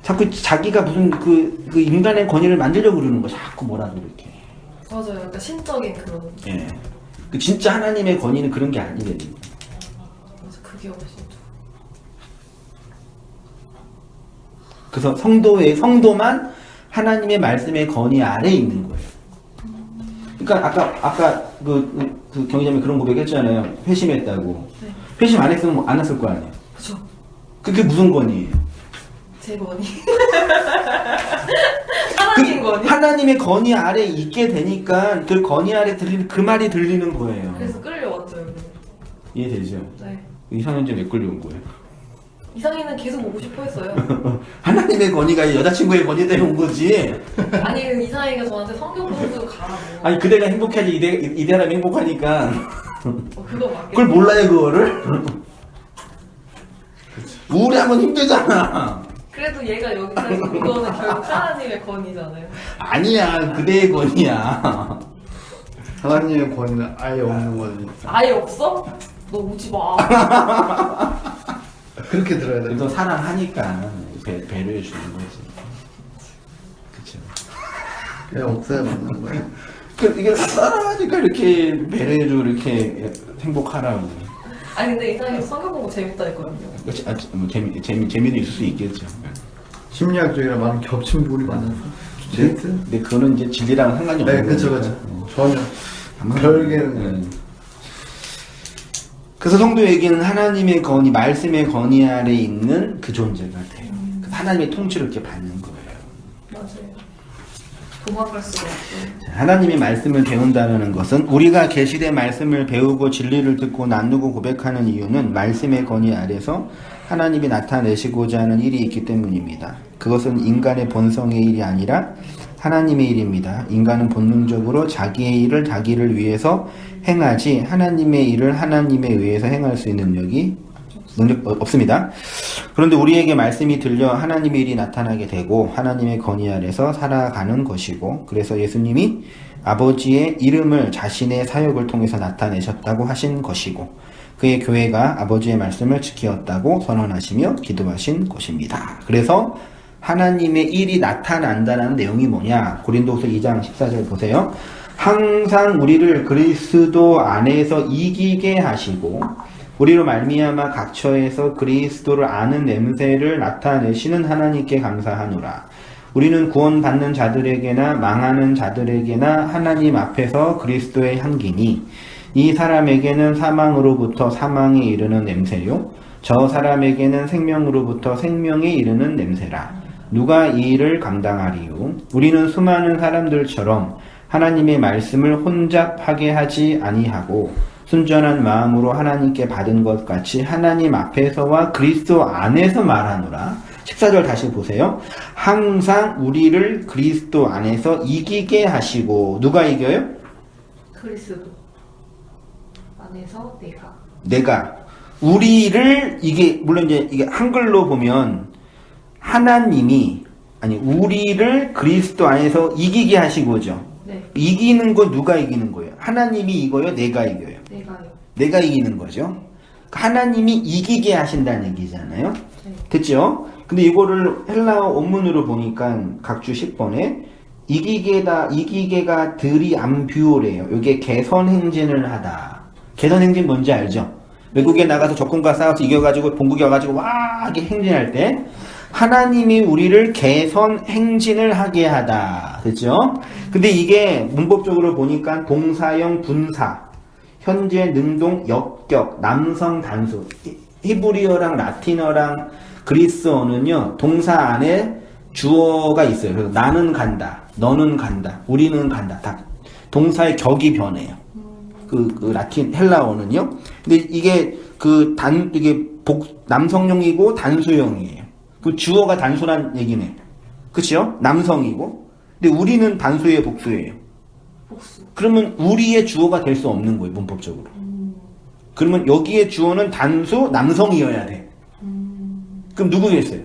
자꾸 자기가 무슨 그 인간의 권위를 만들려고 그러는 거, 자꾸 뭐라도 이렇게.
맞아요. 그러니까 신적인 그런.
예. 그 진짜 하나님의 권위는 그런 게 아니거든요.
맞아, 그게 훨씬 좋아.
그래서 성도만 하나님의 말씀의 권위 아래에 있는 거예요. 그러니까 아까 그 경희자매 그런 고백했잖아요. 회심했다고.
네.
회심 안 했으면 안 했을 거 아니에요.
그죠.
그게 무슨 권위예요?
제 권위. 하나님 권위.
하나님의 권위 아래에 있게 되니까 그 권위 아래 들리는 그 말이 들리는 거예요.
그래서 끌려왔죠, 여기.
이해되죠?
네.
이상현지 왜 끌려온 거예요?
이상희는 계속 오고 싶어 했어요.
하나님의 권위가 여자친구의 권위 때문에 온 거지.
아니, 그 이상희가 저한테 성경 공부 가라고.
아니 그대가 행복해야지 이 사람이 행복하니까.
그거 맞겠네.
그걸 몰라요 그거를? 우울하면 힘들잖아.
그래도 얘가 여기까지 온 거는 결국 하나님의 권위잖아요.
아니야 그대의 권위야.
하나님의 권위는 아예 없는 거지.
아예 없어? 너 오지 마.
그렇게 들어야 돼.
그래도 사랑하니까 배려해 주는 거지. 그쵸.
그냥 없어야 맞는 거야.
이게 사랑하니까 이렇게 배려해주고 이렇게 행복하라고.
아니 근데 이상희 성경 공부 재밌다 했거든요.
그렇지. 뭐 재미도 있을 수 있겠죠.
심리학적이랑 많은 겹친 부분이 많아서. 제이트?
근데 그거는 이제 진리랑은 상관이 없는
네, 그쵸,
거니까.
전혀. 별개는.
네. 그래서 성도에게는 하나님의 권위, 말씀의 권위 아래 있는 그 존재가 돼요. 그래서 하나님의 통치를 이렇게 받는 거예요.
맞아요. 도망갈 수가 없죠.
하나님의 말씀을 배운다는 것은 우리가 계시된 말씀을 배우고 진리를 듣고 나누고 고백하는 이유는 말씀의 권위 아래서 하나님이 나타내시고자 하는 일이 있기 때문입니다. 그것은 인간의 본성의 일이 아니라 하나님의 일입니다. 인간은 본능적으로 자기의 일을 자기를 위해서 행하지 하나님의 일을 하나님에 의해서 행할 수 있는 능력 없습니다. 그런데 우리에게 말씀이 들려 하나님의 일이 나타나게 되고 하나님의 권위 아래서 살아가는 것이고, 그래서 예수님이 아버지의 이름을 자신의 사역을 통해서 나타내셨다고 하신 것이고, 그의 교회가 아버지의 말씀을 지키었다고 선언하시며 기도하신 것입니다. 그래서 하나님의 일이 나타난다는 내용이 뭐냐? 고린도서 2장 14절 보세요. 항상 우리를 그리스도 안에서 이기게 하시고 우리로 말미암아 각처에서 그리스도를 아는 냄새를 나타내시는 하나님께 감사하노라. 우리는 구원받는 자들에게나 망하는 자들에게나 하나님 앞에서 그리스도의 향기니 이 사람에게는 사망으로부터 사망에 이르는 냄새요 저 사람에게는 생명으로부터 생명에 이르는 냄새라. 누가 이 일을 감당하리요? 우리는 수많은 사람들처럼 하나님의 말씀을 혼잡하게 하지 아니하고 순전한 마음으로 하나님께 받은 것 같이 하나님 앞에서와 그리스도 안에서 말하노라. 14절 다시 보세요. 항상 우리를 그리스도 안에서 이기게 하시고, 누가 이겨요?
그리스도 안에서
내가 우리를, 이게 물론 이게 한글로 보면 하나님이 우리를 그리스도 안에서 이기게 하시고죠.
네.
이기는 건 누가 이기는 거예요? 하나님이 이겨요? 내가 이겨요?
내가요.
내가 이기는 거죠. 하나님이 이기게 하신다는 얘기잖아요.
네.
됐죠? 근데 이거를 헬라어 원문으로 보니까 각주 10번에 이기게가 드리암뷰래요. 이게 개선행진을 하다. 개선행진 뭔지 알죠? 외국에 나가서 적군과 싸워서 이겨가지고 본국에 와가지고 와 이렇게 행진할 때 하나님이 우리를 개선 행진을 하게 하다. 됐죠? 근데 이게 문법적으로 보니까 동사형 분사, 현재 능동 역격, 남성 단수. 히브리어랑 라틴어랑 그리스어는요, 동사 안에 주어가 있어요. 그래서 나는 간다, 너는 간다, 우리는 간다. 다 동사의 격이 변해요. 그 라틴 헬라어는요. 근데 이게 이게 남성용이고 단수형이에요. 그 주어가 단순한 얘기네. 그치요? 남성이고. 근데 우리는 단수의 복수예요.
복수.
그러면 우리의 주어가 될 수 없는 거예요, 문법적으로. 그러면 여기에 주어는 단수 남성이어야 돼. 그럼 누구겠어요?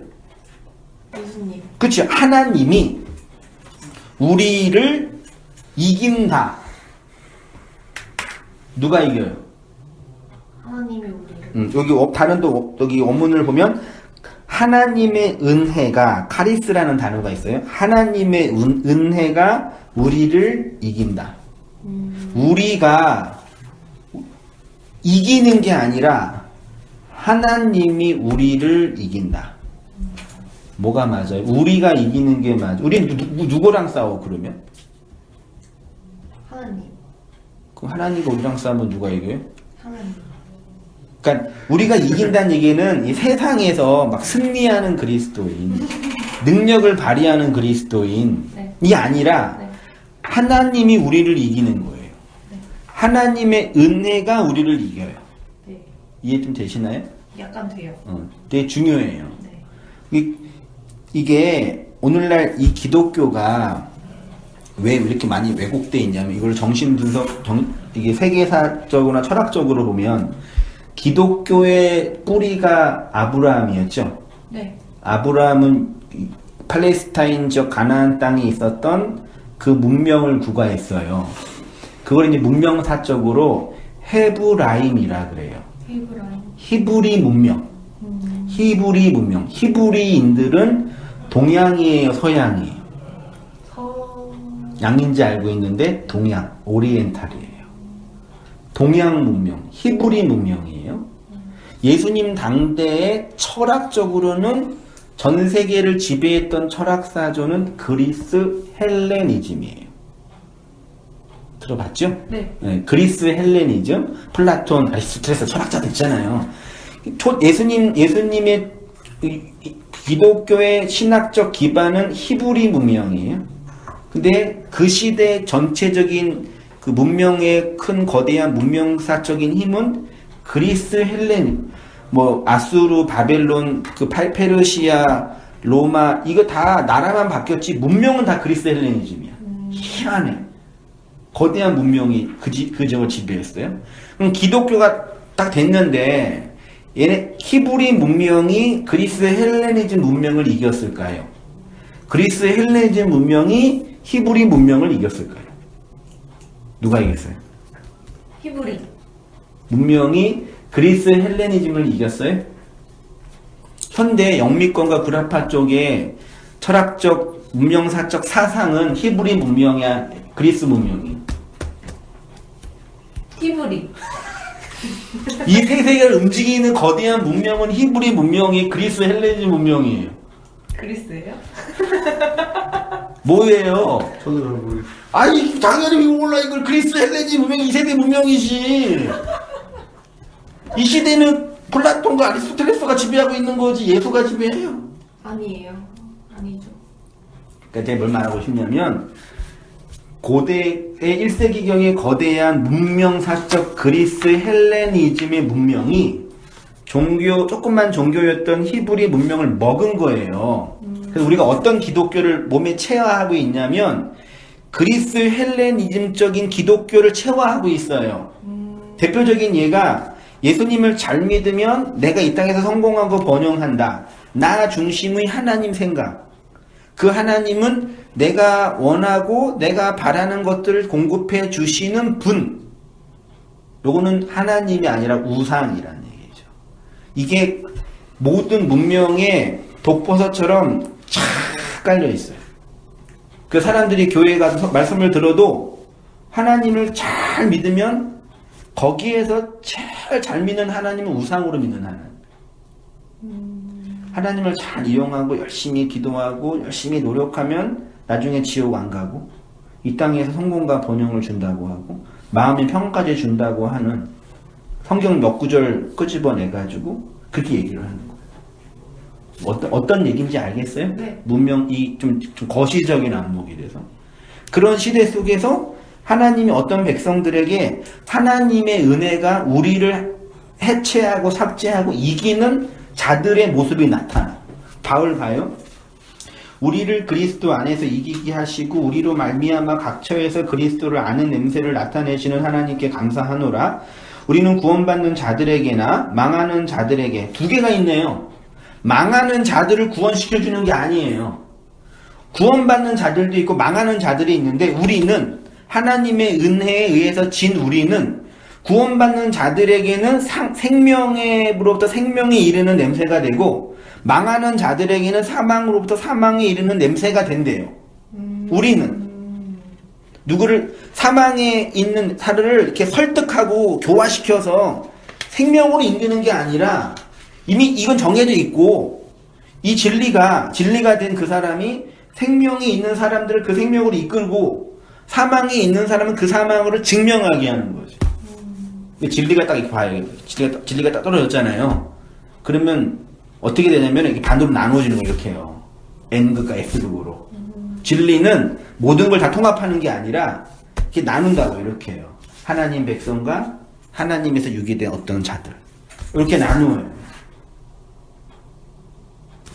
예수님.
그치? 하나님이 우리를 이긴다. 누가 이겨요?
하나님이 우리를.
다른 여기 원문을 보면 하나님의 은혜가 카리스라는 단어가 있어요. 하나님의 은혜가 우리를 이긴다. 우리가 이기는 게 아니라 하나님이 우리를 이긴다. 뭐가 맞아요? 우리가 이기는 게 맞아. 우리는 누구랑 싸워 그러면?
하나님.
그럼 하나님과 우리랑 싸우면 누가 이겨요?
하나님.
그러니까 우리가 이긴다는 얘기는 이 세상에서 막 승리하는 그리스도인, 능력을 발휘하는 그리스도인이
네.
아니라
네.
하나님이 우리를 이기는 거예요.
네.
하나님의 은혜가 우리를 이겨요.
네.
이해 좀 되시나요?
약간 돼요.
되게 중요해요.
네.
이게 오늘날 이 기독교가 왜 이렇게 많이 왜곡되어 있냐면 이걸 이게 세계사적으로나 철학적으로 보면 기독교의 뿌리가 아브라함이었죠.
네.
아브라함은 팔레스타인 지역 가나안 땅에 있었던 그 문명을 구가했어요. 그걸 이제 문명사적으로 헤브라임이라 그래요.
히브라임.
히브리 문명. 히브리 문명. 히브리인들은 동양이에요, 서양이에요? 양인지 알고 있는데 동양, 오리엔탈이에요. 동양 문명, 히브리 문명이에요. 예수님 당대에 철학적으로는 전 세계를 지배했던 철학사조는 그리스 헬레니즘이에요. 들어봤죠?
네.
그리스 헬레니즘, 플라톤, 아리스토텔레스 철학자들 있잖아요. 예수님의 기독교의 신학적 기반은 히브리 문명이에요. 근데 그 시대 전체적인 그 문명의 큰 거대한 문명사적인 힘은 그리스 헬렌, 아수르, 바벨론, 페르시아, 로마, 이거 다 나라만 바뀌었지 문명은 다 그리스 헬레니즘이야. 희한해. 거대한 문명이 그 지역을 지배했어요. 그럼 기독교가 딱 됐는데 얘네 히브리 문명이 그리스 헬레니즘 문명을 이겼을까요? 그리스 헬레니즘 문명이 히브리 문명을 이겼을까요? 누가 이겼어요?
히브리.
문명이 그리스 헬레니즘을 이겼어요? 현대 영미권과 구라파 쪽의 철학적, 문명사적 사상은 히브리 문명이야, 그리스 문명이?
히브리.
이 세 세계를 움직이는 거대한 문명은 히브리 문명이 그리스 헬레니즘 문명이에요.
그리스예요?
뭐예요?
저도 잘 모르겠어요.
아니 당연히 몰라. 이걸 그리스 헬레니즘 문명이 2세대 문명이지. 이 시대는 플라톤과 아리스토텔레스가 지배하고 있는 거지 예수가 지배해요?
아니에요. 아니죠.
그러니까 제가 뭘 말하고 싶냐면 고대의 1세기경의 거대한 문명사적 그리스 헬레니즘의 문명이 조금만 종교였던 히브리 문명을 먹은 거예요. 그래서 우리가 어떤 기독교를 몸에 체화하고 있냐면 그리스 헬레니즘적인 기독교를 체화하고 있어요. 대표적인 예가 예수님을 잘 믿으면 내가 이 땅에서 성공하고 번영한다. 나 중심의 하나님 생각. 그 하나님은 내가 원하고 내가 바라는 것들을 공급해 주시는 분. 요거는 하나님이 아니라 우상이라는 얘기죠. 이게 모든 문명의 독버섯처럼 쫙 깔려 있어요. 그 사람들이 교회에 가서 말씀을 들어도 하나님을 잘 믿으면 거기에서 제일 잘 믿는 하나님은 우상으로 믿는 하나님. 하나님을 잘 이용하고 열심히 기도하고 열심히 노력하면 나중에 지옥 안 가고 이 땅에서 성공과 번영을 준다고 하고 마음의 평화까지 준다고 하는 성경 몇 구절 끄집어내가지고 그렇게 얘기를 하는 거예요. 어떤 얘기인지 알겠어요?
네.
문명이 좀 거시적인 안목이 돼서 그런 시대 속에서 하나님이 어떤 백성들에게 하나님의 은혜가 우리를 해체하고 삭제하고 이기는 자들의 모습이 나타나. 바울 봐요. 우리를 그리스도 안에서 이기게 하시고 우리로 말미암아 각처에서 그리스도를 아는 냄새를 나타내시는 하나님께 감사하노라. 우리는 구원받는 자들에게나 망하는 자들에게 두 개가 있네요. 망하는 자들을 구원시켜주는 게 아니에요. 구원받는 자들도 있고 망하는 자들이 있는데 우리는 하나님의 은혜에 의해서 진 우리는 구원받는 자들에게는 생명으로부터 생명에 이르는 냄새가 되고 망하는 자들에게는 사망으로부터 사망에 이르는 냄새가 된대요. 우리는 누구를 사망에 있는 사람을 이렇게 설득하고 교화시켜서 생명으로 이끄는 게 아니라 이미 이건 정해져 있고 이 진리가 된 그 사람이 생명에 있는 사람들을 그 생명으로 이끌고 사망에 있는 사람은 그 사망으로 증명하게 하는 거죠. 진리가 딱 이렇게 봐요. 진리가 딱 떨어졌잖아요. 그러면 어떻게 되냐면 이렇게 반으로 나누어지는 거예요. 이렇게 해요. N극과 S극으로. 진리는 모든 걸 다 통합하는 게 아니라 이렇게 나눈다고 이렇게 해요. 하나님 백성과 하나님에서 유기된 어떤 자들. 이렇게 나누어요.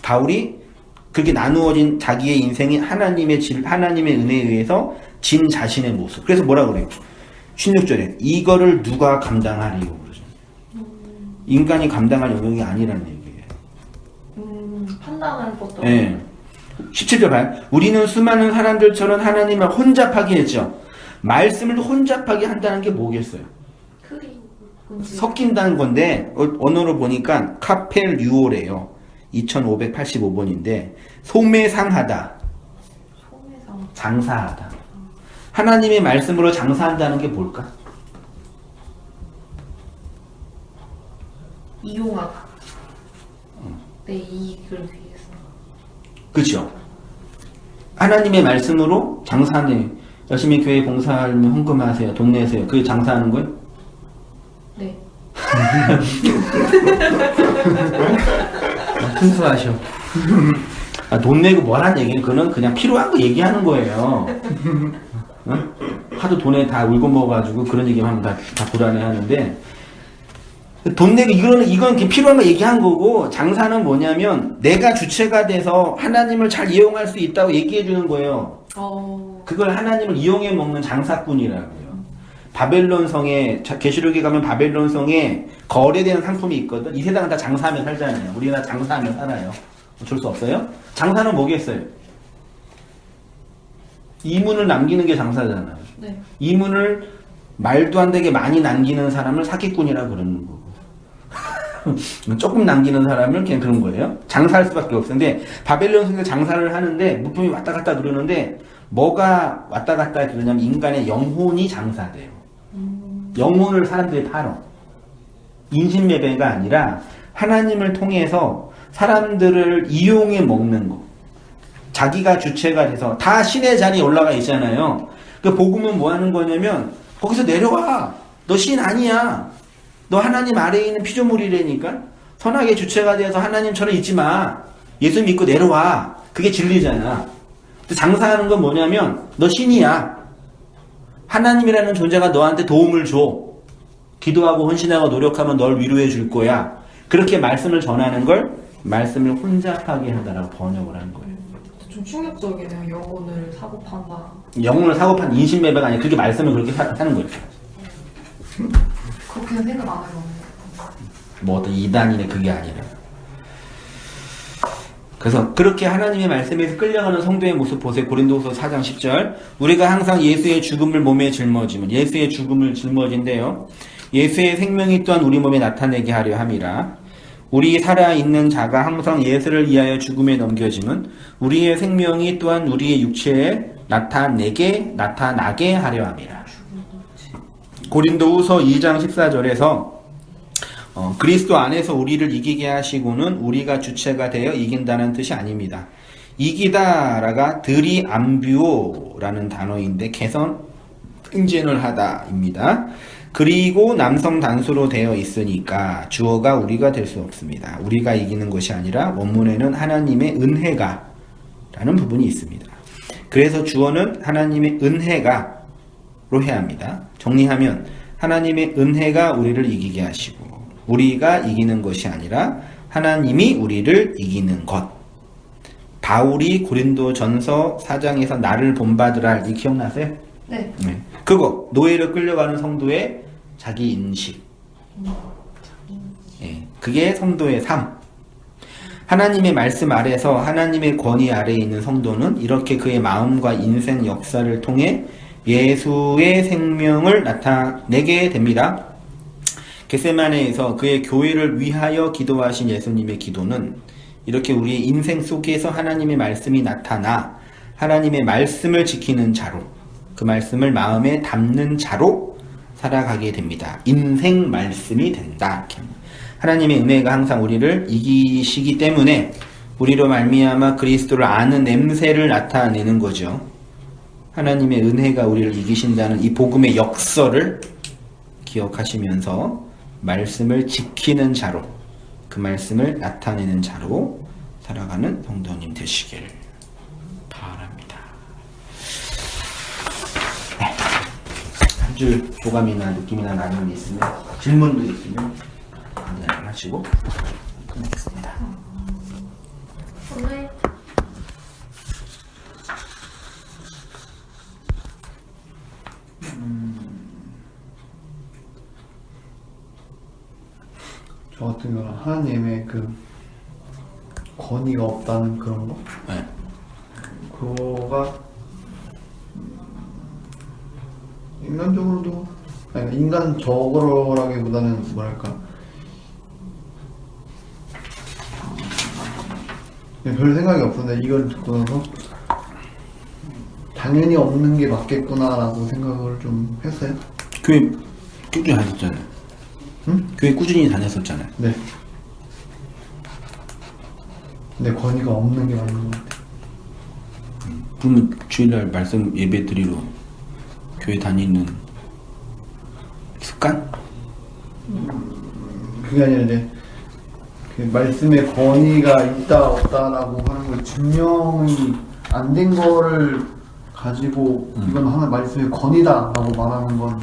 바울이 그렇게 나누어진 자기의 인생이 하나님의 은혜에 의해서 진 자신의 모습. 그래서 뭐라 그래요? 16절에 이거를 누가 감당하리요? 그러죠. 인간이 감당할 영역이 아니라는 얘기예요.
판단할 것도.
네. 17절 봐요. 우리는 수많은 사람들처럼 하나님을 혼잡하게 했죠. 말씀을 혼잡하게 한다는 게 뭐겠어요? 섞인다는 건데 언어로 보니까 카펠류오래요. 2585번인데 소매상하다. 장사하다. 하나님의 말씀으로 장사한다는 게 뭘까?
이용하다. 내 이익을 위해서.
그렇죠. 하나님의 말씀으로 장사하는 열심히 교회 봉사하면 헌금하세요. 돈 내세요. 그게 장사하는 거예요?
네.
순수하셔.
돈 내고 뭐라는 얘기는 그는 그냥 필요한 거 얘기하는 거예요. 응? 하도 돈에 다 울고 먹어가지고 그런 얘기만 하면 다 불안해하는데 돈 내고 이건 필요한 거 얘기한 거고 장사는 뭐냐면 내가 주체가 돼서 하나님을 잘 이용할 수 있다고 얘기해 주는 거예요. 그걸 하나님을 이용해 먹는 장사꾼이라고요. 바벨론 성에 계시록에 가면 바벨론 성에 거래되는 상품이 있거든. 이 세상은 다 장사하면 살잖아요. 우리가 장사하면 살아요. 어쩔 수 없어요. 장사는 뭐겠어요? 이문을 남기는 게 장사잖아요.
네.
이문을 말도 안 되게 많이 남기는 사람을 사기꾼이라 그러는 거고 조금 남기는 사람을 그냥 그런 거예요. 장사할 수밖에 없어요. 근데 바벨론 성에 장사를 하는데 물품이 왔다 갔다 그러는데 뭐가 왔다 갔다 그러냐면 인간의 영혼이 장사돼요. 영혼을 사람들이 팔어. 인신매매가 아니라 하나님을 통해서 사람들을 이용해 먹는 거. 자기가 주체가 돼서 다 신의 자리에 올라가 있잖아요. 그 복음은 뭐 하는 거냐면 거기서 내려와. 너 신 아니야. 너 하나님 아래에 있는 피조물이라니까. 선하게 주체가 돼서 하나님처럼 있지 마. 예수 믿고 내려와. 그게 진리잖아. 장사하는 건 뭐냐면 너 신이야. 하나님이라는 존재가 너한테 도움을 줘. 기도하고 헌신하고 노력하면 널 위로해 줄 거야. 그렇게 말씀을 전하는 걸 말씀을 혼잡하게 하다라고 번역을 한 거예요.
좀 충격적이네요. 영혼을 사고 판다.
영혼을 사고 판 인신매매가 아니라 그게 말씀을 그렇게 사는 거예요.
그렇게는 생각 안 해봤네요.
뭐 어떤 이단이네 그게 아니라. 그래서 그렇게 하나님의 말씀에서 끌려가는 성도의 모습 보세요. 고린도후서 4장 10절. 우리가 항상 예수의 죽음을 몸에 짊어지면 예수의 죽음을 짊어진대요. 예수의 생명이 또한 우리 몸에 나타내게 하려 함이라. 우리 살아있는 자가 항상 예수를 위하여 죽음에 넘겨지면 우리의 생명이 또한 우리의 육체에 나타나게 하려 함이라. 고린도후서 2장 14절에서 그리스도 안에서 우리를 이기게 하시고는 우리가 주체가 되어 이긴다는 뜻이 아닙니다. 이기다라가 드리암뷰오라는 단어인데 개선 응진을 하다입니다. 그리고 남성 단수로 되어 있으니까 주어가 우리가 될 수 없습니다. 우리가 이기는 것이 아니라 원문에는 하나님의 은혜가 라는 부분이 있습니다. 그래서 주어는 하나님의 은혜가로 해야 합니다. 정리하면 하나님의 은혜가 우리를 이기게 하시고 우리가 이기는 것이 아니라 하나님이 우리를 이기는 것. 바울이 고린도전서 4장에서 나를 본받으라 할 때 기억나세요?
네.
그거 노예로 끌려가는 성도의 자기 인식. 그게 성도의 삶. 하나님의 말씀 아래서 하나님의 권위 아래에 있는 성도는 이렇게 그의 마음과 인생 역사를 통해 예수의 생명을 나타내게 됩니다. 겟세마네에서 그의 교회를 위하여 기도하신 예수님의 기도는 이렇게 우리의 인생 속에서 하나님의 말씀이 나타나 하나님의 말씀을 지키는 자로, 그 말씀을 마음에 담는 자로 살아가게 됩니다. 인생 말씀이 된다. 하나님의 은혜가 항상 우리를 이기시기 때문에 우리로 말미암아 그리스도를 아는 냄새를 나타내는 거죠. 하나님의 은혜가 우리를 이기신다는 이 복음의 역설을 기억하시면서 말씀을 지키는 자로, 그 말씀을 나타내는 자로 살아가는 성도님 되시길 바랍니다. 네. 한 줄 교감이나 느낌이나 나는 게 있으면, 질문도 있으면 하시고 끝내겠습니다.
오늘
저 같은 경우는 하나님의 그 권위가 없다는 그런 거?
네.
그거가 인간적으로도, 아니 인간적으로라기보다는 뭐랄까, 별 생각이 없었는데 이걸 듣고 나서 당연히 없는 게 맞겠구나라고 생각을 좀 했어요.
교회 꾸준히 다녔잖아요.
응?
교회 꾸준히 다녔었잖아요.
네. 근데 권위가 없는 게 맞는 것 같아요.
그러면 주일날 말씀 예배 드리러 교회 다니는 습관?
그게 아니라 이제 그 말씀의 권위가 있다 없다라고 하는 걸 증명이 안 된 거를 가지고 이건 하나 말씀의 권위다라고 말하는 건